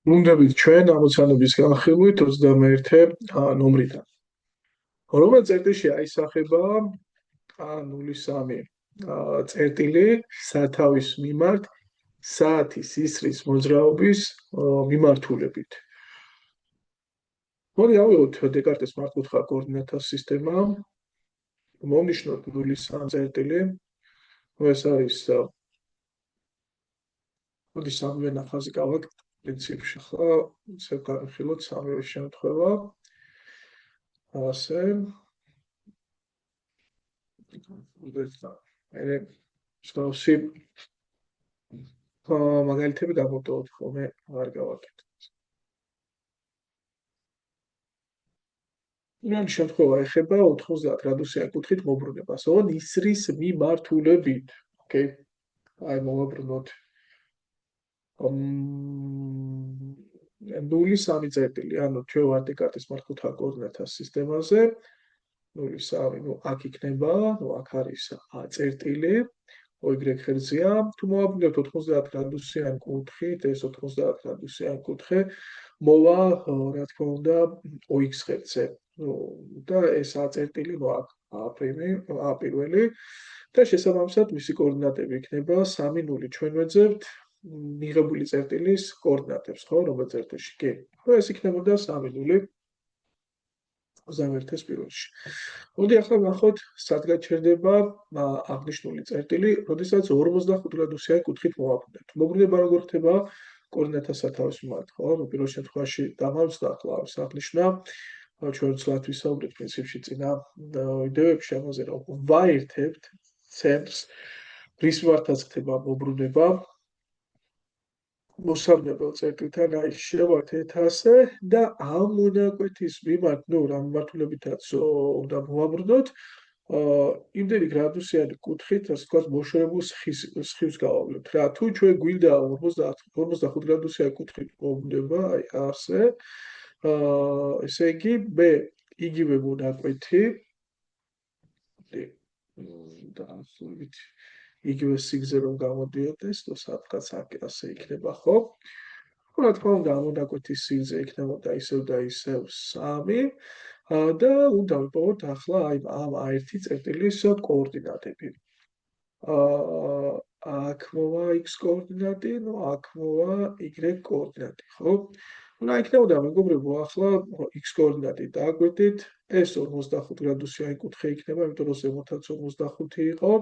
უნდებით ჩვენ ამოცანების განხილვით 21 ნომრიდან. რომელ წერტილში აისახება 03 წერტილი სათავის მიმართ საათის ისრის მოძრაობის მიმართულებით. მოდი ავიღოთ დეკარტეს მართკუთხა კოორდინატთა სისტემა. მოვნიშნოთ 03 წერტილი. ეს არის მოდი სამივე ნახაზი გავაკეთოთ. პრინციპში ხო ისევ განხილოთ სამივე შემთხვევა. ასე მე მსგავსი მაგალითები გამოვტოვოთ ხოლმე არ გავაკეთე. იმან შემთხვევა ეხება 90 გრადუსიან კუთხით მობრუნებას, ისრის მიმართულებით. ოკეი. აი მოვაბრუნოთ 03 წერტილი, ანუ ჩვენ ვართ დეკარტის მართკუთხა კოორდინატთა სისტემაზე. 03, აქ იქნება, აქ არის წერტილი, y ხერხზეა. თუ მოვაბრუნებთ 90 გრადუსიან კუთხით, ეს 90 გრადუსიან კუთხე მოვა, რა თქმა უნდა, ox ხერხზე. და ეს წერტილი, აქ a პირველი და შესაბამისად მისი კოორდინატები იქნება 3-0. ჩვენ ვეძებთ მიღებული წერტილის კოორდინატებს, ხო, რომელ წერტილში? კი. ხო, ეს იქნებოდა 3-0. 21-ის პირველში. მოდი ახლა ნახოთ, სად გაჩერდება აღნიშნული წერტილი, როდესაც 45 გრადუსიან კუთხით მოვაბრუნებთ. მოbrunება როგორ ხდება კოორდინატთა სათავის მიმართ, ხო? პირველ შემთხვევაში დამავსდა ახლა ეს აღნიშნა, ჩვენ ცლად ვისაუბრეთ პრინციპში წინა ვიდეოებში ამაზე, რომ ვაერთებთ ცენტრს, რის მიმართაც ხდება მოbrunება. მოსამნებელ წერტილთან აი შევართეთ ასე და ამ მონაკვეთის მიმართ, რა მიმართულებითაც უნდა მოვაბრუნოთ, იმდენი გრადუსიანი კუთხით, ასე ვთქვათ, მოშორებულ სხივს გავავლევთ რა. თუ ჩვენ გვინდა 45 გრადუსიანი კუთხით მოbrunება, აი ასე, ესე იგი, მე იგივე მონაკვეთი დაახლოებით იგივე სიგზე რომ გამოდიოდეს, то სადღაც ასე იქნება, ხო? რა თქმა უნდა, ამ მონაკვეთის სიგზე იქნებოდა ისევ და ისევ 3 და უნდა ვიპოვოთ ახლა აი ამ A1 წერტილის კოორდინატები. აქ მოვა x კოორდინატი, აქ მოვა y კოორდინატი, ხო? უნდა იქნებოდა მეგობრებო, ახლა x კოორდინატი დააკვირდით, ეს 45 გრადუსიანი კუთხე იქნება, იმიტომ რომ ზემოთაც 45 იყო.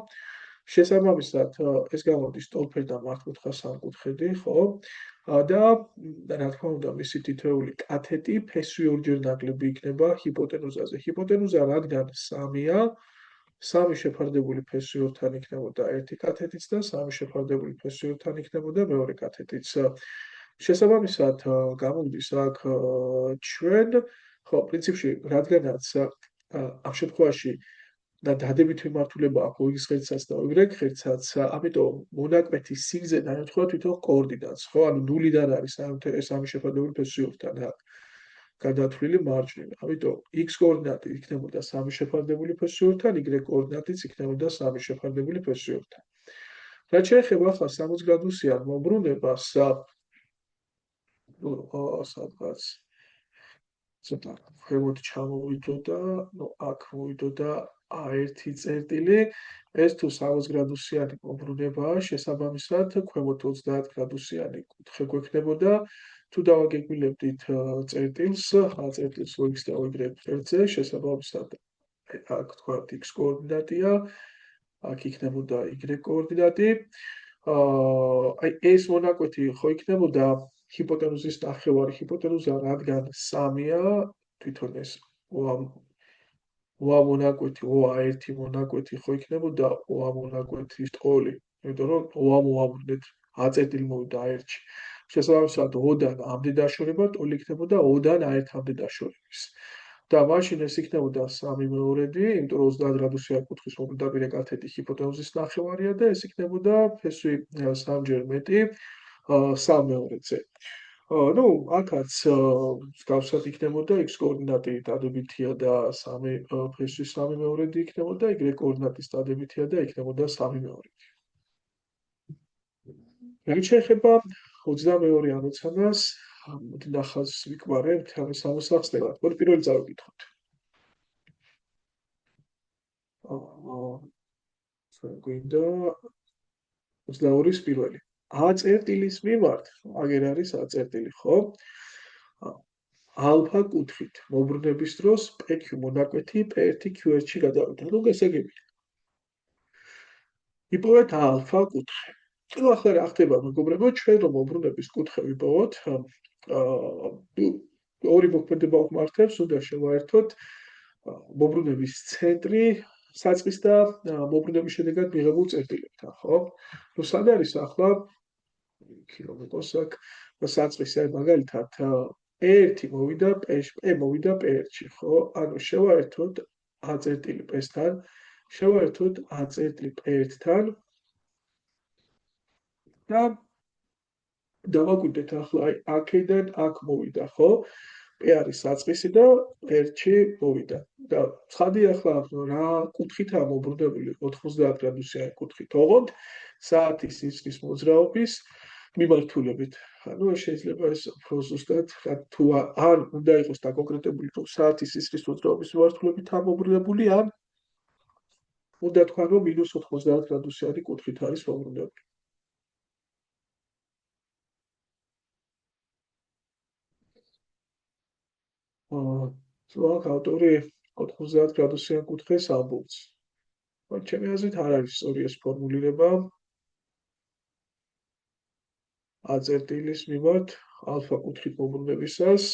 შესაბამისად, ეს გამოდის სტოლპერ და მართკუთხა სამკუთხედი, ხო? და რა თქმა უნდა, მისი თითოეული კათეტი ფესვი ორჯერ ნაკლები იქნება ჰიპოტენუზაზე. ჰიპოტენუზა რადგან 3-ია, 3 შეფარდებული ფესვი ორთან იქნებოდა ერთი კათეტიც და 3 შეფარდებული ფესვი ორთან იქნებოდა მეორე კათეტიც. შესაბამისად, გამოდის აქ ჩვენ, ხო, პრინციპში, რადგანაც ამ შემთხვევაში და დადებითი მიმართულება აქვს x ხერხსაც და y ხერხსაც, ამიტომ მონაკვეთის სიგზე დაემთხვევა თვითონ კოორდინატს, ხო? ანუ 0-დან არის სამი შეფარდებული ფესვი ორთან გადათვლილი მარჯვნივ. ამიტომ x კოორდინატი იქნებოდა 3 შეფარდებული ფესვი ორთან, y კოორდინატიც იქნებოდა 3 შეფარდებული ფესვი ორთან. რაც შეეხება ახლა 60 გრადუსიან მოbrunებას, სადღაც ცოტა ქვემოთ ჩამოვიდოდა, აქ მოვიდოდა A1 წერტილი, ეს თუ 60 გრადუსიანი მოbrunებაა, შესაბამისად, ქვემოთ 30 გრადუსიანი კუთხე გვექნებოდა. თუ დავაგეგმილებდით წერტილს, წერტილს x და y ხერხზე, შესაბამისად, აქ თქვათ x კოორდინატია, აქ იქნებოდა y კოორდინატი. აი ეს მონაკვეთი ხო იქნებოდა ჰიპოტენუზის ნახევარი. ჰიპოტენუზა რადგან 3-ია, თვითონ ეს OA მონაკვეთი, OA1 მონაკვეთი ხო იქნებოდა OA მონაკვეთის ტყოლი, იმიტომ რომ OA მოვაბრუნეთ, A წერტილი მოვიდა A1-ში. შესაბამისად, O-დან A-მდე დაშორება, ტოლი იქნებოდა O-დან A1-მდე დაშორების. და მაშინ ეს იქნებოდა 3/2, იმიტომ რომ 30 გრადუსიან კუთხის მოპირდაპირე კათეტი ჰიპოტენუზის ნახევარია და ეს იქნებოდა ფესვი 3-ჯერ მეტი 3/2-ზე. აქაც მსგავსად იქნებოდა x კოორდინატი დადებითია და ფესვის 3/2 იქნებოდა, y კოორდინატის დადებითია და იქნებოდა 3/2. რაც შეეხება 22 ამოცანას, მოდი ნახაზს ვიკვარებთ ამის ამოსახსნელად. მოდი პირველი წავიკითხოთ. გვინდა 22-ის პირველი. A წერტილის მიმართ, აგერ არის A წერტილი, ხო? ალფა კუთხით მოbrunების დროს PQ მონაკვეთი P1 Q1-ში გადავიდა. ნუ გასაგებია. იპოვეთ ალფა კუთხე. ну ახლა რა ხდება მეგობრებო, ჩვენ რომ მოbrunების კუთხე ვიპოვოთ, ორი მოქმედება გვმართებს, უნდა შევაერთოთ მოbrunების ცენტრი საწყის და მოbrunების შედეგად მიღებულ წერტილებთან, ხო? ну სად არის ახლა კილომეტრს აქ საწყის აი მაგალითად E1 მოვიდა P მოვიდა P1-ში, ხო? ანუ შევაერთოთ A წერტილი P-თან, შევაერთოთ A წერტილი P1-თან და დავაკვირდეთ ახლა აი აქედან აქ მოვიდა, ხო? P არის საწყისი და P1-ში მოვიდა. და ცხადი ახლა რა კუთხითაა მოbrunებული 90 გრადუსიანი კუთხით, ოღონდ საათის ისრის მოძრაობის მიმართულებით. ანუ შეიძლება ეს უფრო ზუსტად თუ ან უნდა იყოს დაკონკრეტებული რომ საათის ისრის მოძრაობის მიმართულებით ამოbrunებული, ან უნდა თქვა რომ -90 გრადუსიანი კუთხით არის მოbrunებული. აქ ავტორი 90 გრადუსიან კუთხეს ამბობს. ჩემი აზრით არ არის სწორი ეს ფორმულირება. A წერტილის მიმართ ალფა კუთხით მოbrunებისას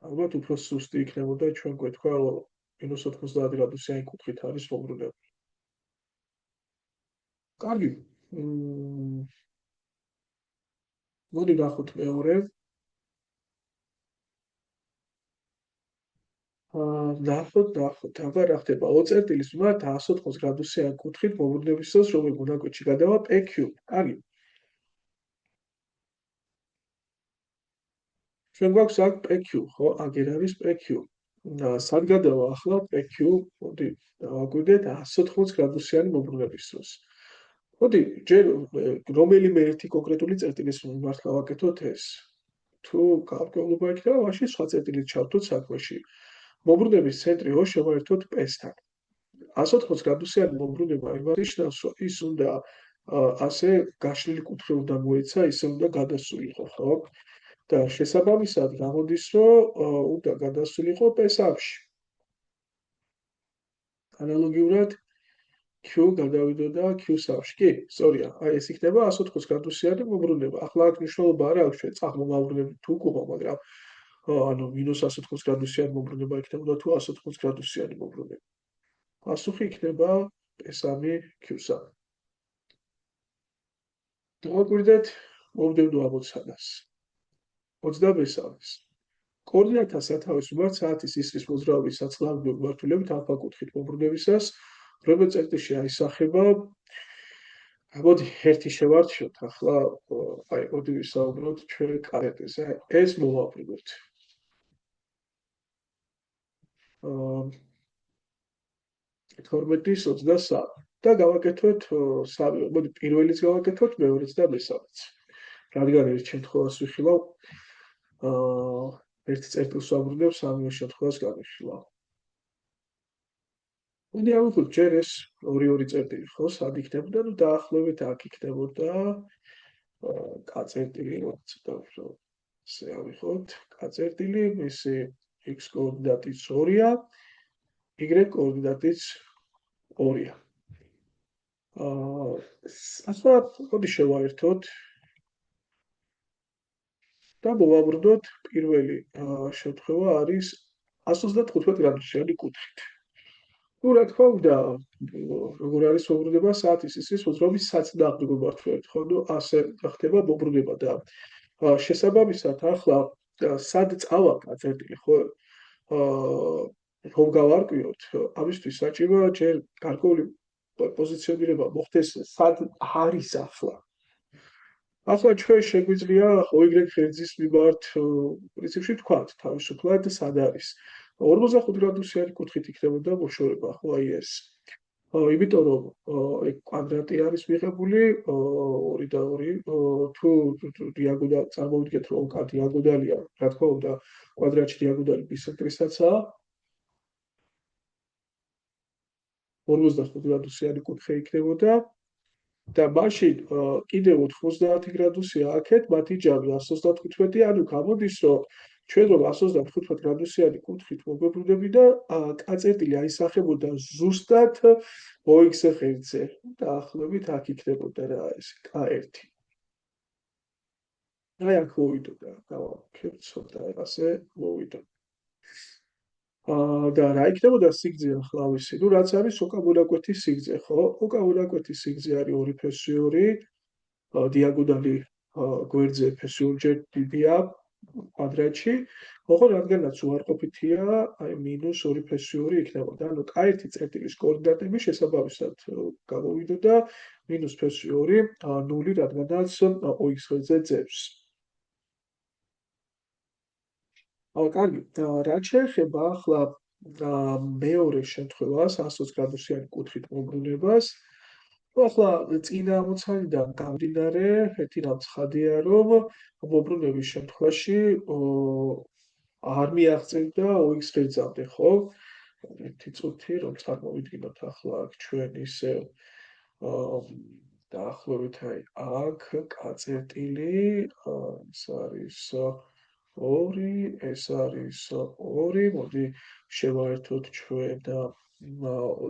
ალბათ უფრო სუსტი იქნებოდა ჩვენ გვეთქვა რომ -90 გრადუსიანი კუთხით არის მოbrunებული. კარგი. მოდი ნახოთ მეორე. ნახოთ, აბა რა ხდება? O წერტილის მიმართ 180 გრადუსიან კუთხით მოbrunებისას რომელ მონაკვეთში გადავა PQ. კარგი. ჩვენ გვაქვს აქ PQ, ხო? აგერ არის PQ. სად გადავა ახლა PQ? მოდი დავაკვირდეთ 180 გრადუსიანი მოbrunების დროს. მოდი ჯერ რომელიმე ერთი კონკრეტული წერტილის მიმართ გავაკეთოთ ეს. თუ გარკვეულობა იქნება, მაშინ სხვა წერტილით ჩავთოთ საქმეში. მოbrunების ცენტრი O შევაერთოთ P-თან. 180 გრადუსიანი მოbrunება იმას ნიშნავს, რომ ის უნდა ასე გაშლილი კუთხე უნდა მოეცა, ისე უნდა გადასულიყო, ხო? და შესაბამისად გამოდის, რომ უნდა გადასულიყო P-ში. ანალოგიურად Q გადავიდოდა Q-სავში. კი, სწორია. აი ეს იქნება 180 გრადუსიანი მოbrunება. ახლა აქ მნიშვნელობა არ აქვს, ჩვენ წაღმომავრუნებით თუ უყურო, მაგრამ ანუ -180 გრადუსიანი მოbrunება იქნებოდა თუ 180 გრადუსიანი მოbrunება. პასუხი იქნება P3 Q3. დავაკვირდეთ მომდევნო ამოცანას. 23-ის. კოორდინატთა სათავეს მიმართ საათის ისრის მოძრაობის საწყლავი მიმართულებით ალფა კუთხით მოbrunებისას რომელ წერტილში აისახება. მოდი ერთი შევარჩიოთ ახლა აი მოდი ვისაუბროთ ჩვენ კარეტეზე. ეს მოვაკვირდეთ. 12-23 და გავაკეთოთ სამი, მოდი პირველიც გავაკეთოთ, მეორეც და მესამეც. რადგან ერთ შემთხვევას ვიხილავ, ერთ წერტილს ვაბრუნებ, სამივე შემთხვევას გავიხილავ. მოდი ავიღოთ ჯერ ეს ორი წერტილი, ხო, სად იქნებოდა, ну დაახლოებით აქ იქნებოდა K წერტილი, ცოტა უფრო ესე ავიღოთ, K წერტილი, მისი x კოორდინატიც 2-ია, y კოორდინატიც 2-ია. ახლა მოდი შევაერთოთ და მოვაბრუნოთ პირველი შემთხვევა არის 135 გრადუსიანი კუთხით. ну რა თქმა უნდა, როგორ არის მოbrunება საათის ისრის მოძრაობის საწინააღმდეგო მიმართულებით, ხო? ну ასე ხდება მოbrunება და შესაბამისად ახლა სად წავა წერტილი, ხო? რომ გავარკვიოთ, ამისთვის საჭიროა ჯერ გარკვეული პოზიციონირება მოხდეს სად არის ახლა. ახლა ჩვენ შეგვიძლია y ღერძის მიმართ პრინციპში თქვათ თავისუფლად სად არის. 45 გრადუსიანი კუთხით იქნებოდა მოშორება, ხო აი ეს. იმიტომ რომ ეგ კვადრატი არის მიღებული 2 და 2 თუ დიაგონალი წარმოვიდგეთ რომ დიაგონალია, რა თქმა უნდა, კვადრატში დიაგონალი ბისექტრისაცაა 45 გრადუსიანი კუთხე იქნებოდა და მაშინ კიდევ 90 გრადუსია აქეთ მათი ჯამი 135, ანუ გამოდის რომ ჩვენ რომ 135 გრადუსიანი კუთხით მოგებრუნები და კაწეტილი აისახებოდა ზუსტად OX ღერძზე. დაახლოებით აქ იქნებოდა რა ეს K1. აი აქ მოვიდოდა, გავაკეთებ ცოტა ასე მოვიდა. და რა იქნებოდა სიგრძე ახლა ვიცი, ну რაც არის ოკა-მონაკვეთის სიგრძე, ხო? ოკა-მონაკვეთის სიგრძე არის 2 ფესი 2 დიაგონალი გვერდზე ფესი 2-ჯერ დიდია კვადრატში, ხო, რადგანაც უარყოფითია, აი -2 ფესი 2 იქნებოდა. ანუ K1 წერტილის კოორდინატები შესაბამისად გამოვიდოდა -ფესი 2 0, რადგანაც OX ღერძზე ძევს. კარგი, რაც შეეხება ახლა მეორე შემთხვევას, 120 გრადუსიანი კუთხით მობრუნებას, ახლა წინა ამოცანიდან გამდინარე, ერთი რამ ცხადია, რომ მობრუნების შემთხვევაში არ მიაღწევდა OX ღერძამდე, ხო? ერთი წუთი, რომ წარმოვიდგინოთ ახლა აქ ჩვენ ისევ დაახლოებით აი აქ კაწეტილი, ეს არის 2, ეს არის 2, მოდი შევაერთოთ ჩვენ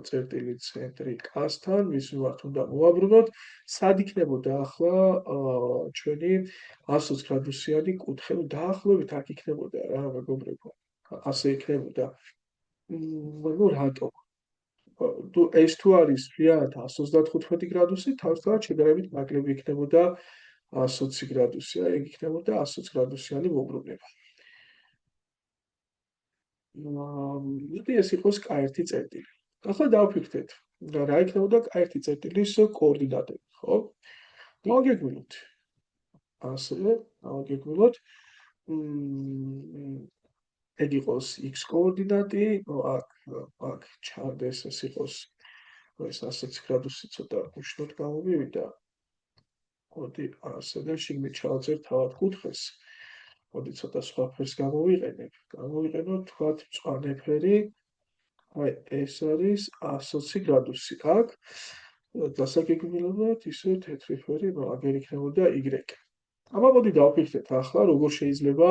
წერტილი ცენტრი K-სთან, მის მიმართ უნდა მოვაბრუნოთ. სად იქნებოდა ახლა ჩვენი 120 გრადუსიანი კუთხე? დაახლოებით აქ იქნებოდა რა, მეგობრებო. ასე იქნებოდა. ну რატო? ეს თუ არის რეალად 135 გრადუსი, თავისთავად შედარებით ნაკლები იქნებოდა 120 გრადუსი, აი ეგ იქნებოდა 120 გრადუსიანი მობრუნება. იტი ეს იყოს K1 წერტილი. ახლა დავფიქრდეთ, რა იქნებოდა K1 წერტილის კოორდინატები, ხო? გავაგეგმილოთ. ასე, გავაგეგმილოთ. ეგ იყოს x კოორდინატი, აქ ჩარდეს ეს იყოს ეს 120 გრადუსი ცოტა უშნოდ გამომივიდა. მოდი ასე და შიგნით ჩავაწერთ თავად კუთხეს. მოდი ცოტა სხვა ფერს გამოვიყენებ. გამოვიყენოთ თქვათ მწვანე ფერი. აი ეს არის 120 გრადუსი. აქ დასაგეგმილებლად ისე თეთრი ფერი, აგერ იქნებოდა y. აბა მოდი დავფიქრდეთ ახლა როგორ შეიძლება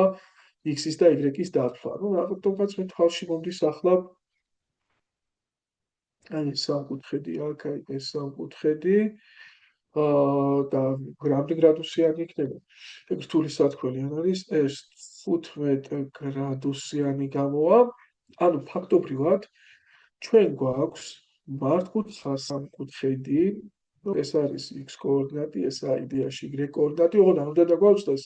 x-ის და y-ის დათვლა. ну რატომღაც მე თვალში მომდის ახლა აი ეს სამკუთხედი აქ, აი ეს სამკუთხედი და რამდენი გრადუსიანი იქნება? ეგ რთული სათქმელი არ არის, ეს 15 გრადუსიანი გამოვა. ანუ ფაქტობრივად ჩვენ გვაქვს მართკუთხა სამკუთხედი, ეს არის x კოორდინატი, ესაა იდეაში y კოორდინატი, ოღონდ არ უნდა დაგვაუწყდეს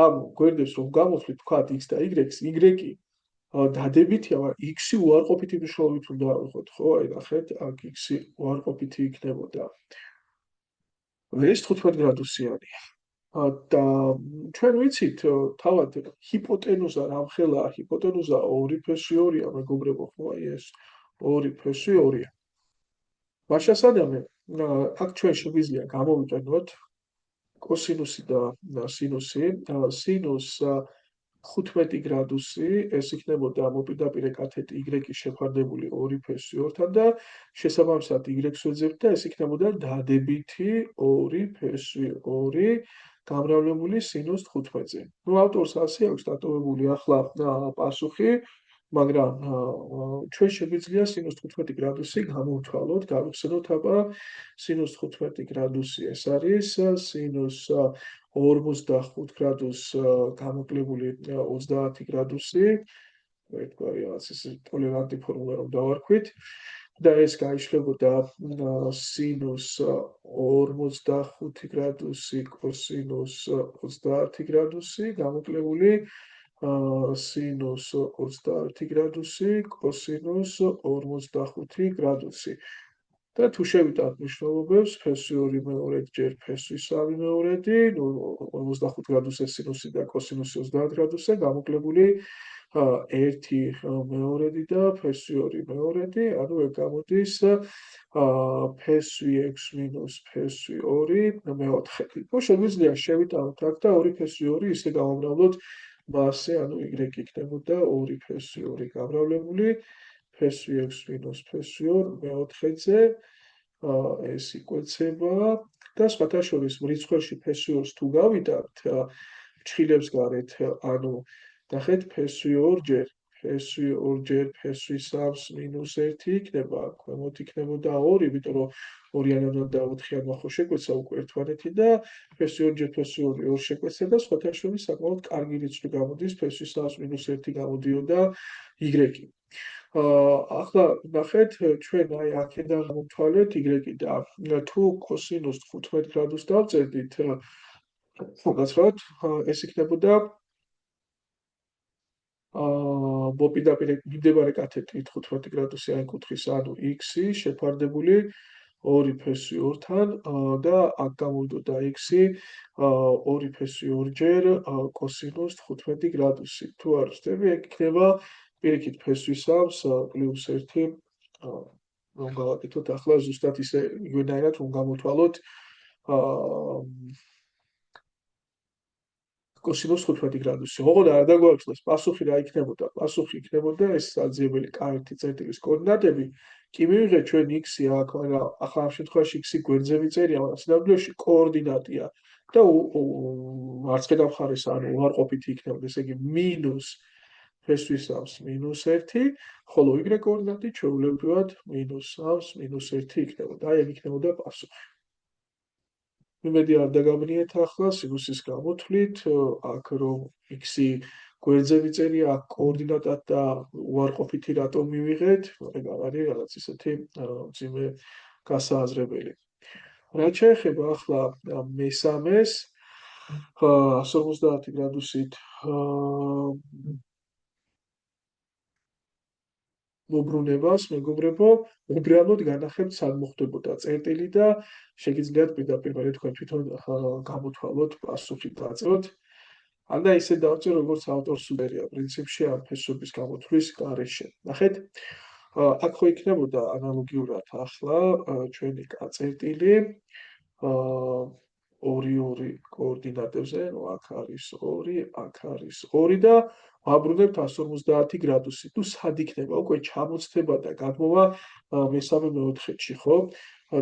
ამ გვერდებს რომ გამოვხლით თქვათ x და y-ს, y-ი დადებითია, მაგრამ x-ი უარყოფითი მნიშვნელობით უნდა ავიღოთ, ხო? აი ნახეთ, აქ x-ი უარყოფითი იქნებოდა. ეს 15 გრადუსიანია. და ჩვენ ვიცით, თავად ჰიპოტენუზა რამხელაა? ჰიპოტენუზა 2 ფესი 2-ია, მეგობრებო, ხო? აი ეს 2 ფესი 2-ია. მაშასადამე, აქ ჩვენ შეგვიძლია გამოვიყენოთ კოსინუსი და სინუსი. სინუს 15 გრადუსი, ეს იქნებოდა მოპირდაპირე კათეტი y-ის შეფარდებული 2 ფესი 2-თან და შესაბამისად y-ს ვეძებთ და ეს იქნებოდა დადებითი 2 ფესი 2 გამრავლებული სინუს 15-ზე. ну ავტორს ასე აქვს დატოვებული ახლა პასუხი, მაგრამ ჩვენ შეგვიძლია სინუს 15 გრადუსი გამოვთვალოთ, გავიხსენოთ აბა სინუს 15 გრადუსი ეს არის სინუს 45 გრადუს გამოკლებული 30 გრადუსი, ერთგვარი რაღაც ის ტოლერანტი ფორმულა რომ დავარქვით და ეს გაიშლებოდა სინუს 45 გრადუსი კოსინუს 30 გრადუსი გამოკლებული სინუს 30 გრადუსი კოსინუს 45 გრადუსი. და თუ შევიტანთ მნიშვნელობებს, ფესი 2 მეორედ ჯერ ფესი 3 მეორედი, ну 45 გრადუსზე სინუსი და კოსინუსი 30 გრადუსზე გამოკლებული 1 მეორედი და ფესვი 2 მეორედი, ანუ ეგ გამოდის ფესვი 6 მინუს ფესვი 2 მეოთხედი. ნუ შეგვიძლია შევიტანოთ აქ და 2 ფესვი 2 ისე გავამრავლოთ მასზე, ანუ y იქნებოდა 2 ფესვი 2 გამრავლებული ფესვი 6 მინუს ფესვი 2 მეოთხედზე, ეს იკვეცება და სხვათა შორის მრიცხველში ფესვი 2-ს თუ გავიტანთ ფრჩხილებს გარეთ, ანუ ნახეთ ფესვი 2 ფესვი 2 ფესვი 3 მინუს 1 იქნება, ქვემოთ იქნებოდა 2, იმიტომ რომ 2-იანად და 4-იანმა ხო შეკვეცა უკვე ერთმანეთი და ფესვი 2 ფესვი 2 2 შეკვეცა და სხვათა შორის საკმაოდ კარგი რიცხვი გამოდის, ფესვი 3 მინუს 1 გამოდიოდა y. ახლა ნახეთ, ჩვენ აი აქედან გამოვთვალეთ y და თუ კოსინუს 15 გრადუსს დავწერდით, გასწავლთ, ეს იქნებოდა მოპირდაპირ მიმდებარე კათეტრი 15 გრადუსი აი კუთხის, ანუ x-ი შეფარდებული 2 ფესვი 2-თან და აქ გამოვიდოდა x-ი 2 ფესვი 2-ჯერ კოსინუს 15 გრადუსი. თუ არ ვწდები, ეგ იქნება პირიქით ფესვი 3 პლუს 1 რომ გავაკეთოთ ახლა ზუსტად ისე იგივენაირად რომ გამოთვალოთ კოსინუს 15 გრადუსი. ოღონდ არ დაგვაქვს პასუხი რა იქნებოდა? პასუხი იქნებოდა ეს საძიებელი კაერთი წერტილის კოორდინატები. კი მივიღეთ ჩვენ x-ი აქ, მაგრამ ახლა ამ შემთხვევაში x-ი გვერდზე მიწერია, მაგრამ სინამდვილეში კოორდინატია და მარცხენა მხარეს ანუ უარყოფითი იქნებოდა, ესე იგი მინუს ფესვი 3 მინუს 1, ხოლო y კოორდინატი ჩვეულებრივად მინუს 3 მინუს 1 იქნებოდა. აი ეგ იქნებოდა პასუხი. იმედი არ დაგაბნიეთ ახლა სინუსის გამოთვლით, აქ რომ x-ი გვერდზე მიწერია, აქ კოორდინატად და უარყოფითი რატომ მივიღეთ, ეგ არ არის რაღაც ისეთი მძიმე გასააზრებელი. რაც შეეხება ახლა მესამეს 150 გრადუსით მობრუნებას, მეგობრებო, უბრალოდ განახებთ სად მოხდებოდა წერტილი და შეგიძლიათ პირდაპირ თქვენ თვითონ გამოთვალოთ, პასუხი დაწეროთ. ან და ისე დავწერო, როგორც ავტორს უდერია პრინციპში ამ ფესვების გამოთვლის გარეშე. ნახეთ, აქ ხო იქნებოდა ანალოგიურად ახლა ჩვენი წერტილი 2 კოორდინატებზე, ნუ აქ არის 2, აქ არის 2 და ვაბრუნებთ 150 გრადუსი. თუ სად იქნება უკვე ჩამოცდება და გადმოვა მესამე მეოთხედში, ხო?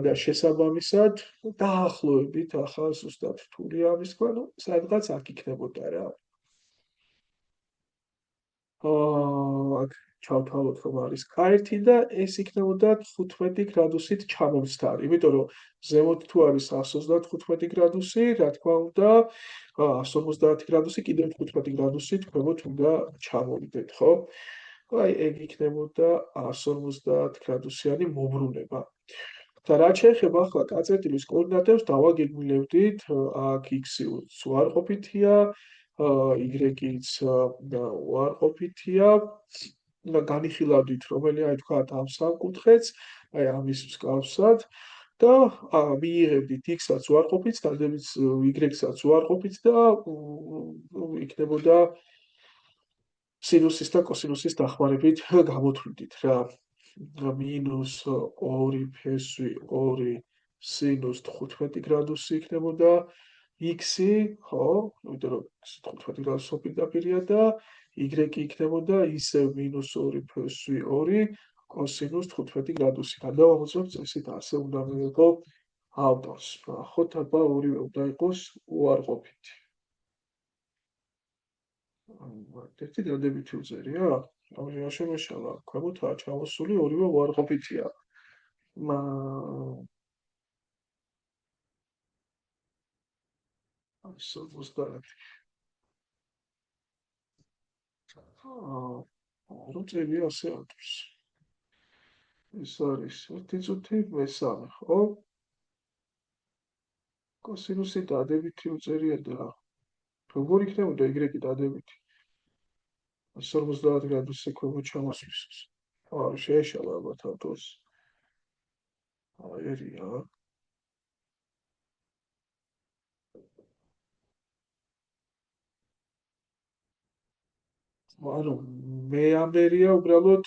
და შესაბამისად დაახლოებით ახლა ზუსტად რთულია ამის თქვა, ნუ სადღაც აქ იქნებოდა რა. აქ ჩავთვალოთ რომ არის კაერთი და ეს იქნებოდა 15 გრადუსით ჩამომცდარი, იმიტომ რომ ზემოთ თუ არის 135 გრადუსი, რა თქმა უნდა 150 გრადუსი კიდევ 15 გრადუსით ქვემოთ უნდა ჩამოვიდეთ, ხო? აი ეგ იქნებოდა 150 გრადუსიანი მობრუნება. და რაც შეეხება ახლა კაწერტილის კოორდინატებს, დავაგეგმილებდით, აქ x-ი უარყოფითია, y-იც უარყოფითია და განიხილავდით რომელი აი თქვა ამ სამკუთხედს, აი ამის მსგავსად და მიიღებდით x-საც უარყოფითს, დადებიც y-საც უარყოფითს და იქნებოდა სინუსის და კოსინუსის დახმარებით გამოთვლით რა. მინუს 2 ფესვი 2 სინუს 15 გრადუსი იქნებოდა x-ი, ხო? იმიტომ რომ 15 გრადუსი პირდაპირია და y იქნებოდა ისევ მინუს 2 ფესვი 2 კოსინუს 15 გრადუსი. გადავამოწმებ წესით, ასე უნდა მივიღო ავტორს. ნახოთ, აბა ორივე უნდა იყოს უარყოფითი. ერთი დადებითი უწერია? შემოშალა, ქვემოთაა ჩამოსული, ორივე უარყოფითია. 150. რომ წერია ასე ავტორს. ეს არის ერთი წუთი მესამე, ხო? კოსინუსი დადებითი უწერია და როგორ იქნებოდა y დადებითი? 150 გრადუსზე ქვემოთ ჩამოსვლის. შეეშალა ალბათ ავტორს. ერია. ანუ მეამერია უბრალოდ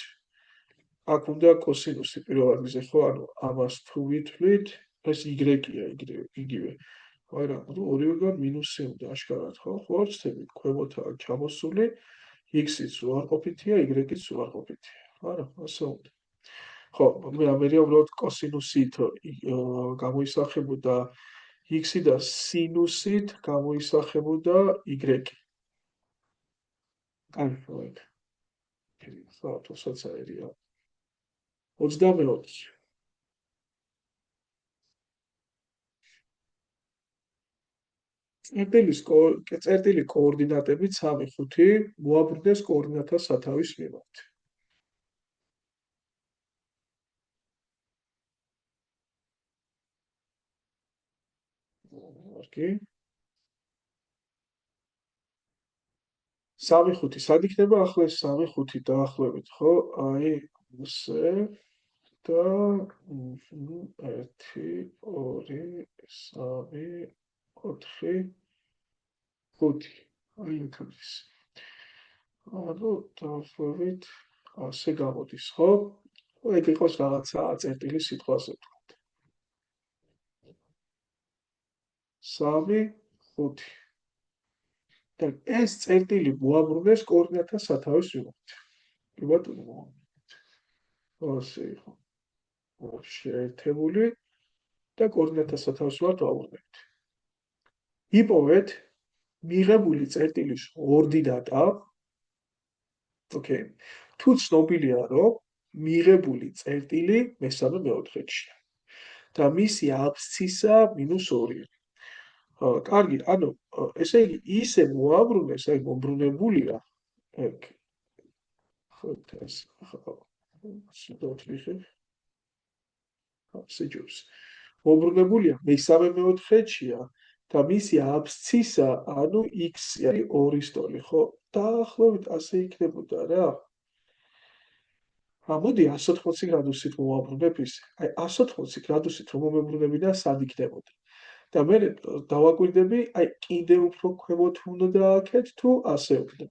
აქ უნდა კოსინუსი პირველ ადგილზე, ხო? ანუ ამას თუ ვითვლით, ეს y-ია იგივე. მაგრამ ორივეგან მინუსი უნდა აშკარად, ხო? ხო არ ვცდები, ქვემოთაა ჩამოსული, x-იც უარყოფითია, y-იც უარყოფითია. არა, ასე უნდა. ხო, მეამერია უბრალოდ კოსინუსით გამოისახებოდა x-ი და სინუსით გამოისახებოდა y. კაი, ხო, ხო, თოსაც აერია. 24. წერტილი კოორდინატებით 3, 5 მოაბრუნდეს კოორდინატთა სათავის მიმართ. კი. 3, 5 სად იქნება ახლა ეს 3, 5 დაახლოებით, ხო? აი, ესე და 1, 2, 3, 4, 5. აი, იქ. ანუ დაახლოებით ასე გამოდის, ხო? ეგ იყოს რაღაცა წერტილი სიტყვაზე. 3, 5. და ეს წერტილი მოაბრუნეს კოორდინატთა სათავის მიმართ. კი ბატონო. ასე იყო. შეერთებული და კოორდინატთა სათავის მიმართ ვაბრუნებთ. იპოვეთ მიღებული წერტილის ორდინატა. ოკეი. თუ ცნობილია, რომ მიღებული წერტილი მესამე მეოთხედშია და მისი აბსცისა -2. კარგი, ანუ ესე იგი ისე მოაბრუნეს, აი მომბრუნებულია ეგ ხოთეს სიტყვით სიჯობს. მომბრუნებულია მესამე მეოთხედშია და მისი აბსცისა, ანუ x-ი არის 2 სტოლი, ხო? დაახლოებით ასე იქნებოდა რა. მოდი 180 გრადუსით მოვაბრუნებ ისე. აი 180 გრადუსით რომ მომებრუნებინა სად იქნებოდა? და მე დავაკვირდები, აი კიდე უფრო ქვემოთ უნდა დააქეთ თუ ასე უნდა.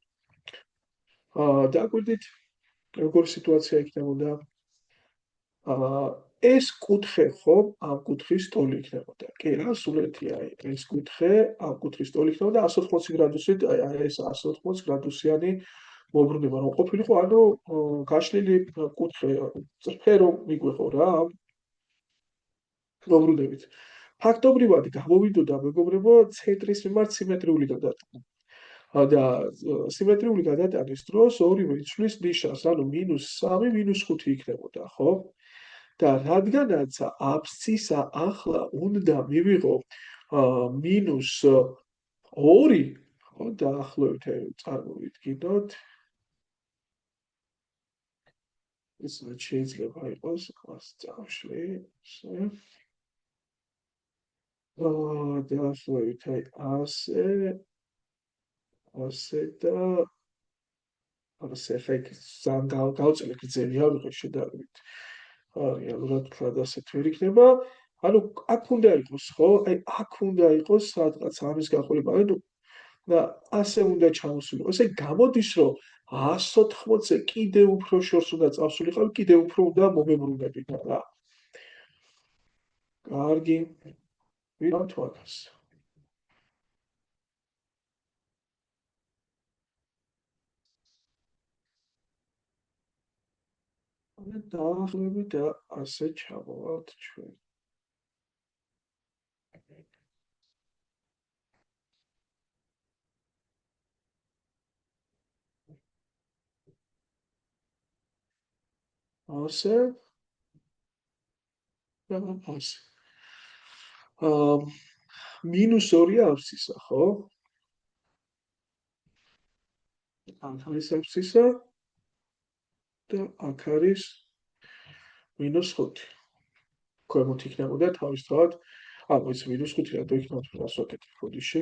დააკვირდით, როგორი სიტუაცია იქნებოდა? ეს კუთხე ხომ ამ კუთხის ტოლი იქნებოდა. კი რა, სულეთია ეს კუთხე, ამ კუთხის ტოლი იქნებოდა 180 გრადუსით, აი ეს 180 გრადუსიანი მოbrunება რომ ყოფილიყო, ანუ გაშლილი კუთხე წრფერო მიგვეყო რა მოbrunებით. ფაქტობრივად გამოვიდოდა მეგობრებო ცენტრის მიმართ სიმეტრიული გადატანა. და სიმეტრიული გადატანის დროს ორივე იცვლის ნიშანს, ანუ -3, -5 იქნებოდა, ხო? და რადგანაც აბსცისა ახლა უნდა მივიღო -2, ხო, დაახლოებით წარმოვიდგინოთ. ეს შეიძლება იყოს ას წავშლი, ესე. დაახლოებით აი ასე და ასე ხა იქ ძალიან გავწელე გრძელი ავიღე შედარებით. რეალურად თქვა ასე თუ ვერ იქნება, ანუ აქ უნდა იყოს, ხო? აი აქ უნდა იყოს სადღაც ამის გახოლება, ანუ და ასე უნდა ჩამოსულიყო. ესე გამოდის, რომ 180-ზე კიდე უფრო შორს უნდა წავსულიყო, კიდე უფრო უნდა მომებრუნებით რა. კარგი. ვიღავთ მაგას. დაახლოებით და ასე ჩამოვალთ ჩვენ. ასე და ასე. -2 აბსცისა, ხო? აქ არის აბსცისა და აქ არის -5. ქვემოთ იქნებოდა თავისთავად, ეს -5 რატო იქნებოდა რასვაკეთებ ხოდიში.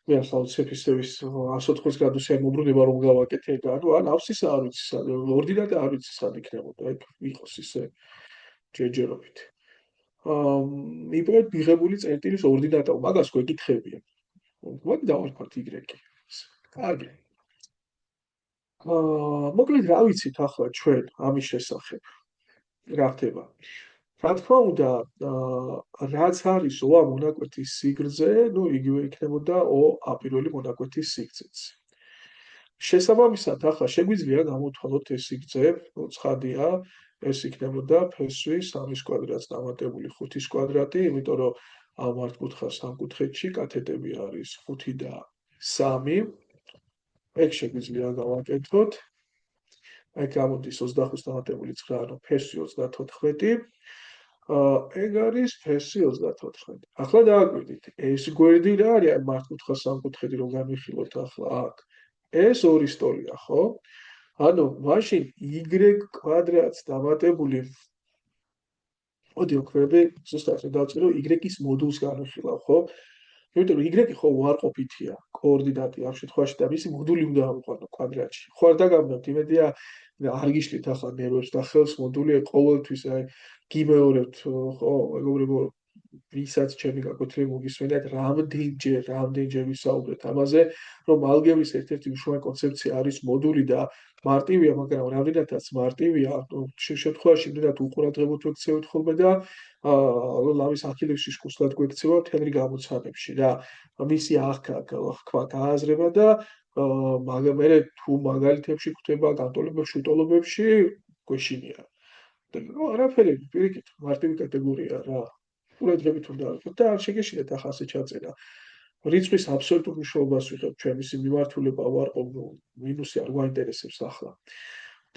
მე ახლა ცეფისების 180 გრადუსიანი მოbrunება რომ გავაკეთე და ანუ ან აბსცისა არ ვიცი სად, ორდინატა არ ვიცი სად იქნებოდა, ეგ იყოს ისე ჯერჯერობით. იპოვეთ მიღებული წერტილის ორდინატა, მაგას გვეკითხებიან. მოდი დავარქვათ y. კარგი. მოკლედ რა ვიცით ახლა ჩვენ ამის შესახებ? რა ხდება? რა თქმა უნდა, რაც არის O მონაკვეთის სიგრძე, ну იგივე იქნებოდა O აპირველი მონაკვეთის სიგრძეც. შესაბამისად, ახლა შეგვიძლია გამოთვალოთ ეს სიგრძე, ну ცხადია, ეს იქნებოდა ფესვის 3-ის კვადრატს დამატებული 5-ის კვადრატი, იმიტომ რომ ამ მართკუთხა სამკუთხედში კათეტები არის 5 და 3. ეგ შეგვიძლია გავაკეთოთ. აი გამოდის 25 დამატებული 9, ანუ ფესი 34. ეგ არის ფესი 34. ახლა დააკვირდით, ეს გვერდი რა არის? აი მართკუთხა სამკუთხედი რომ განვიხილოთ ახლა აქ. ეს ორი სტოლია, ხო? ანუ მაშინ y კვადრატს დამატებული მოდი ოქრები ზუსტად დავწერო y-ის მოდულს განვიხილავ, ხო? იმიტომ რომ y ხო უარყოფითია, კოორდინატი ამ შემთხვევაში და მისი მოდული უნდა ავიყვანო კვადრატში. ხო არ დაგამბებთ, იმედია არ გიშლით ახლა ნერვებს და ხელს მოდული ყოველთვის აი გიმეორებთ, ხო, მეგობრებო, ვისაც ჩემი გაკეთილი მოგისმენთ, რამდენჯერ ვისაუბრეთ ამაზე, რომ ალგებრის ერთ-ერთი უშუალო კონცეფცია არის მოდული და მარტივია, მაგრამ რამდენადაც მარტივია, შემთხვევაში იმდენად უყურადღებოთ ვექცევით ხოლმე და ლამის ახილებში შკუსლად გვექცევა თენრი გამოცანებში რა. მისი ახქმა გააზრება და მაგრამ მე თუ მაგალითებში გვხვდება განტოლებებში, უტოლობებში გვეშინია. ну არაფერი, პირიქით, მარტივი კატეგორია რა. ყურადღებით უნდა ავიღოთ და არ შეგეშინეთ ახლა ასე ჩაწერა. რიცხვის აბსოლუტურ მნიშვნელობას ვიღებ ჩვენ მისი მიმართულება ვარყო მინუსი არ გვაინტერესებს ახლა.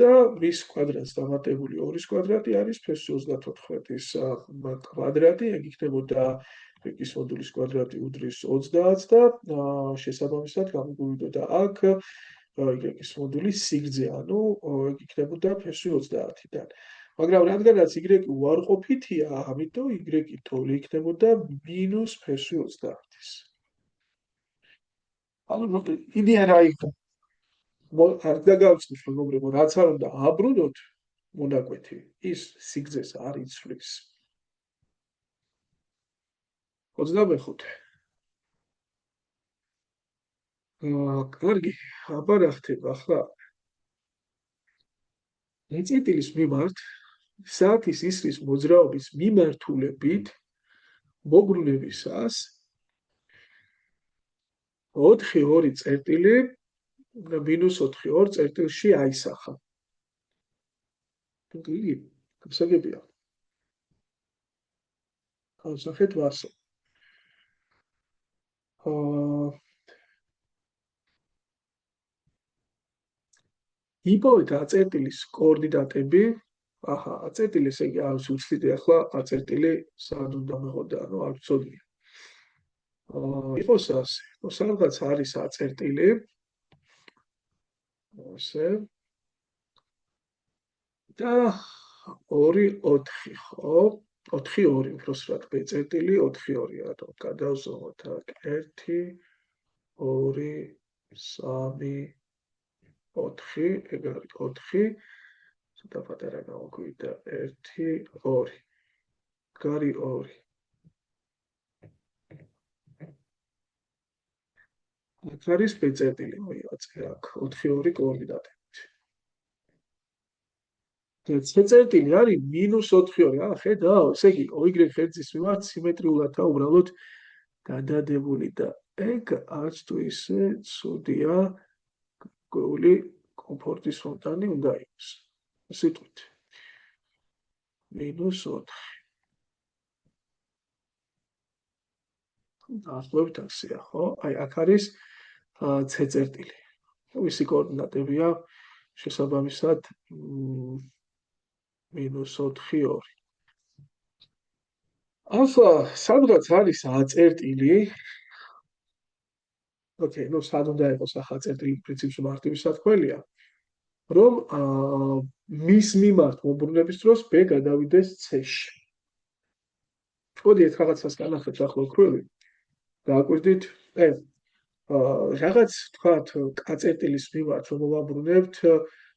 და მის კვადრატს დამატებული 2-ის კვადრატი არის ფესი 34-ის კვადრატი, ეგ იქნებოდა x მოდულის კვადრატი უდრის 30 და შესაბამისად გამოგვივიდოდა აქ y-ის მოდულის სიგრძე, ანუ ეგ იქნებოდა ფესი 30-დან. მაგრამ რადგანაც y უარყოფითია, ამიტომ y-ი თოლი იქნებოდა მინუს ფესი 30-ის. ანუ იდეა რა იყო? არ დაგავიწყდით, მეგობრებო, რაც არ უნდა აბრუნოთ მონაკვეთი, ის სიგრძეს არ იცვლის. 25. კარგი, აბა რა ხდება ახლა? ეწეტილის მიმართ საათის ისრის მოძრაობის მიმართულებით მოგრუნებისას 4-2 წერტილი -4-2 წერტილში აისახა. იგი გასაგებია. გავსახეთ ვასო. იპოვეთ აწერტილის კოორდინატები. აჰა, აწერტილი ესე იგი არის უცლიდე ახლა აწერტილი სად უნდა მეღოდა, ანუ არ ვცოდნი. იყოს ასე, სადღაც არის აწერტილი. ასე. და 2-4, ხო? 4-2, უბრალოდ ბეწერტილი 4-2, ანუ გადავზომოთ აქ 1 2 3 4, ეგ არის 4, ცოტა პატარა გავაკვირდა 1 2, გარი 2. აქ არის ბეწერტილი, მოიაწე აქ 4-2 კოორდინატებით. წერტილი არის -4-2. ხედავ, ესე იგი y ხერხის მიმართ სიმეტრიულადაა უბრალოდ გადადებული და ეგ არც თუ ისე ცუდია, გვეული კომფორტის ფონტანი უნდა იყოს. სიტყვით. -4. დაახლოებით ასეა, ხო? აი აქ არის c წერტილი. ვისი კოორდინატებია შესაბამისად -4-2. ახლა სადღაც არის a წერტილი. ოკეი, ну სად უნდა იყოს ახლა წერტილი პრინციპში მარტივი სათქველია, რომ მის მიმართ მობრუნების დროს b გადავიდეს c-ში. მოდი ერთ რაღაცას განახეთ ახლა ოქროები. დააკვირდით, რაღაც თქვათ კაწერტილის მიმართ რომ მოვაბრუნებთ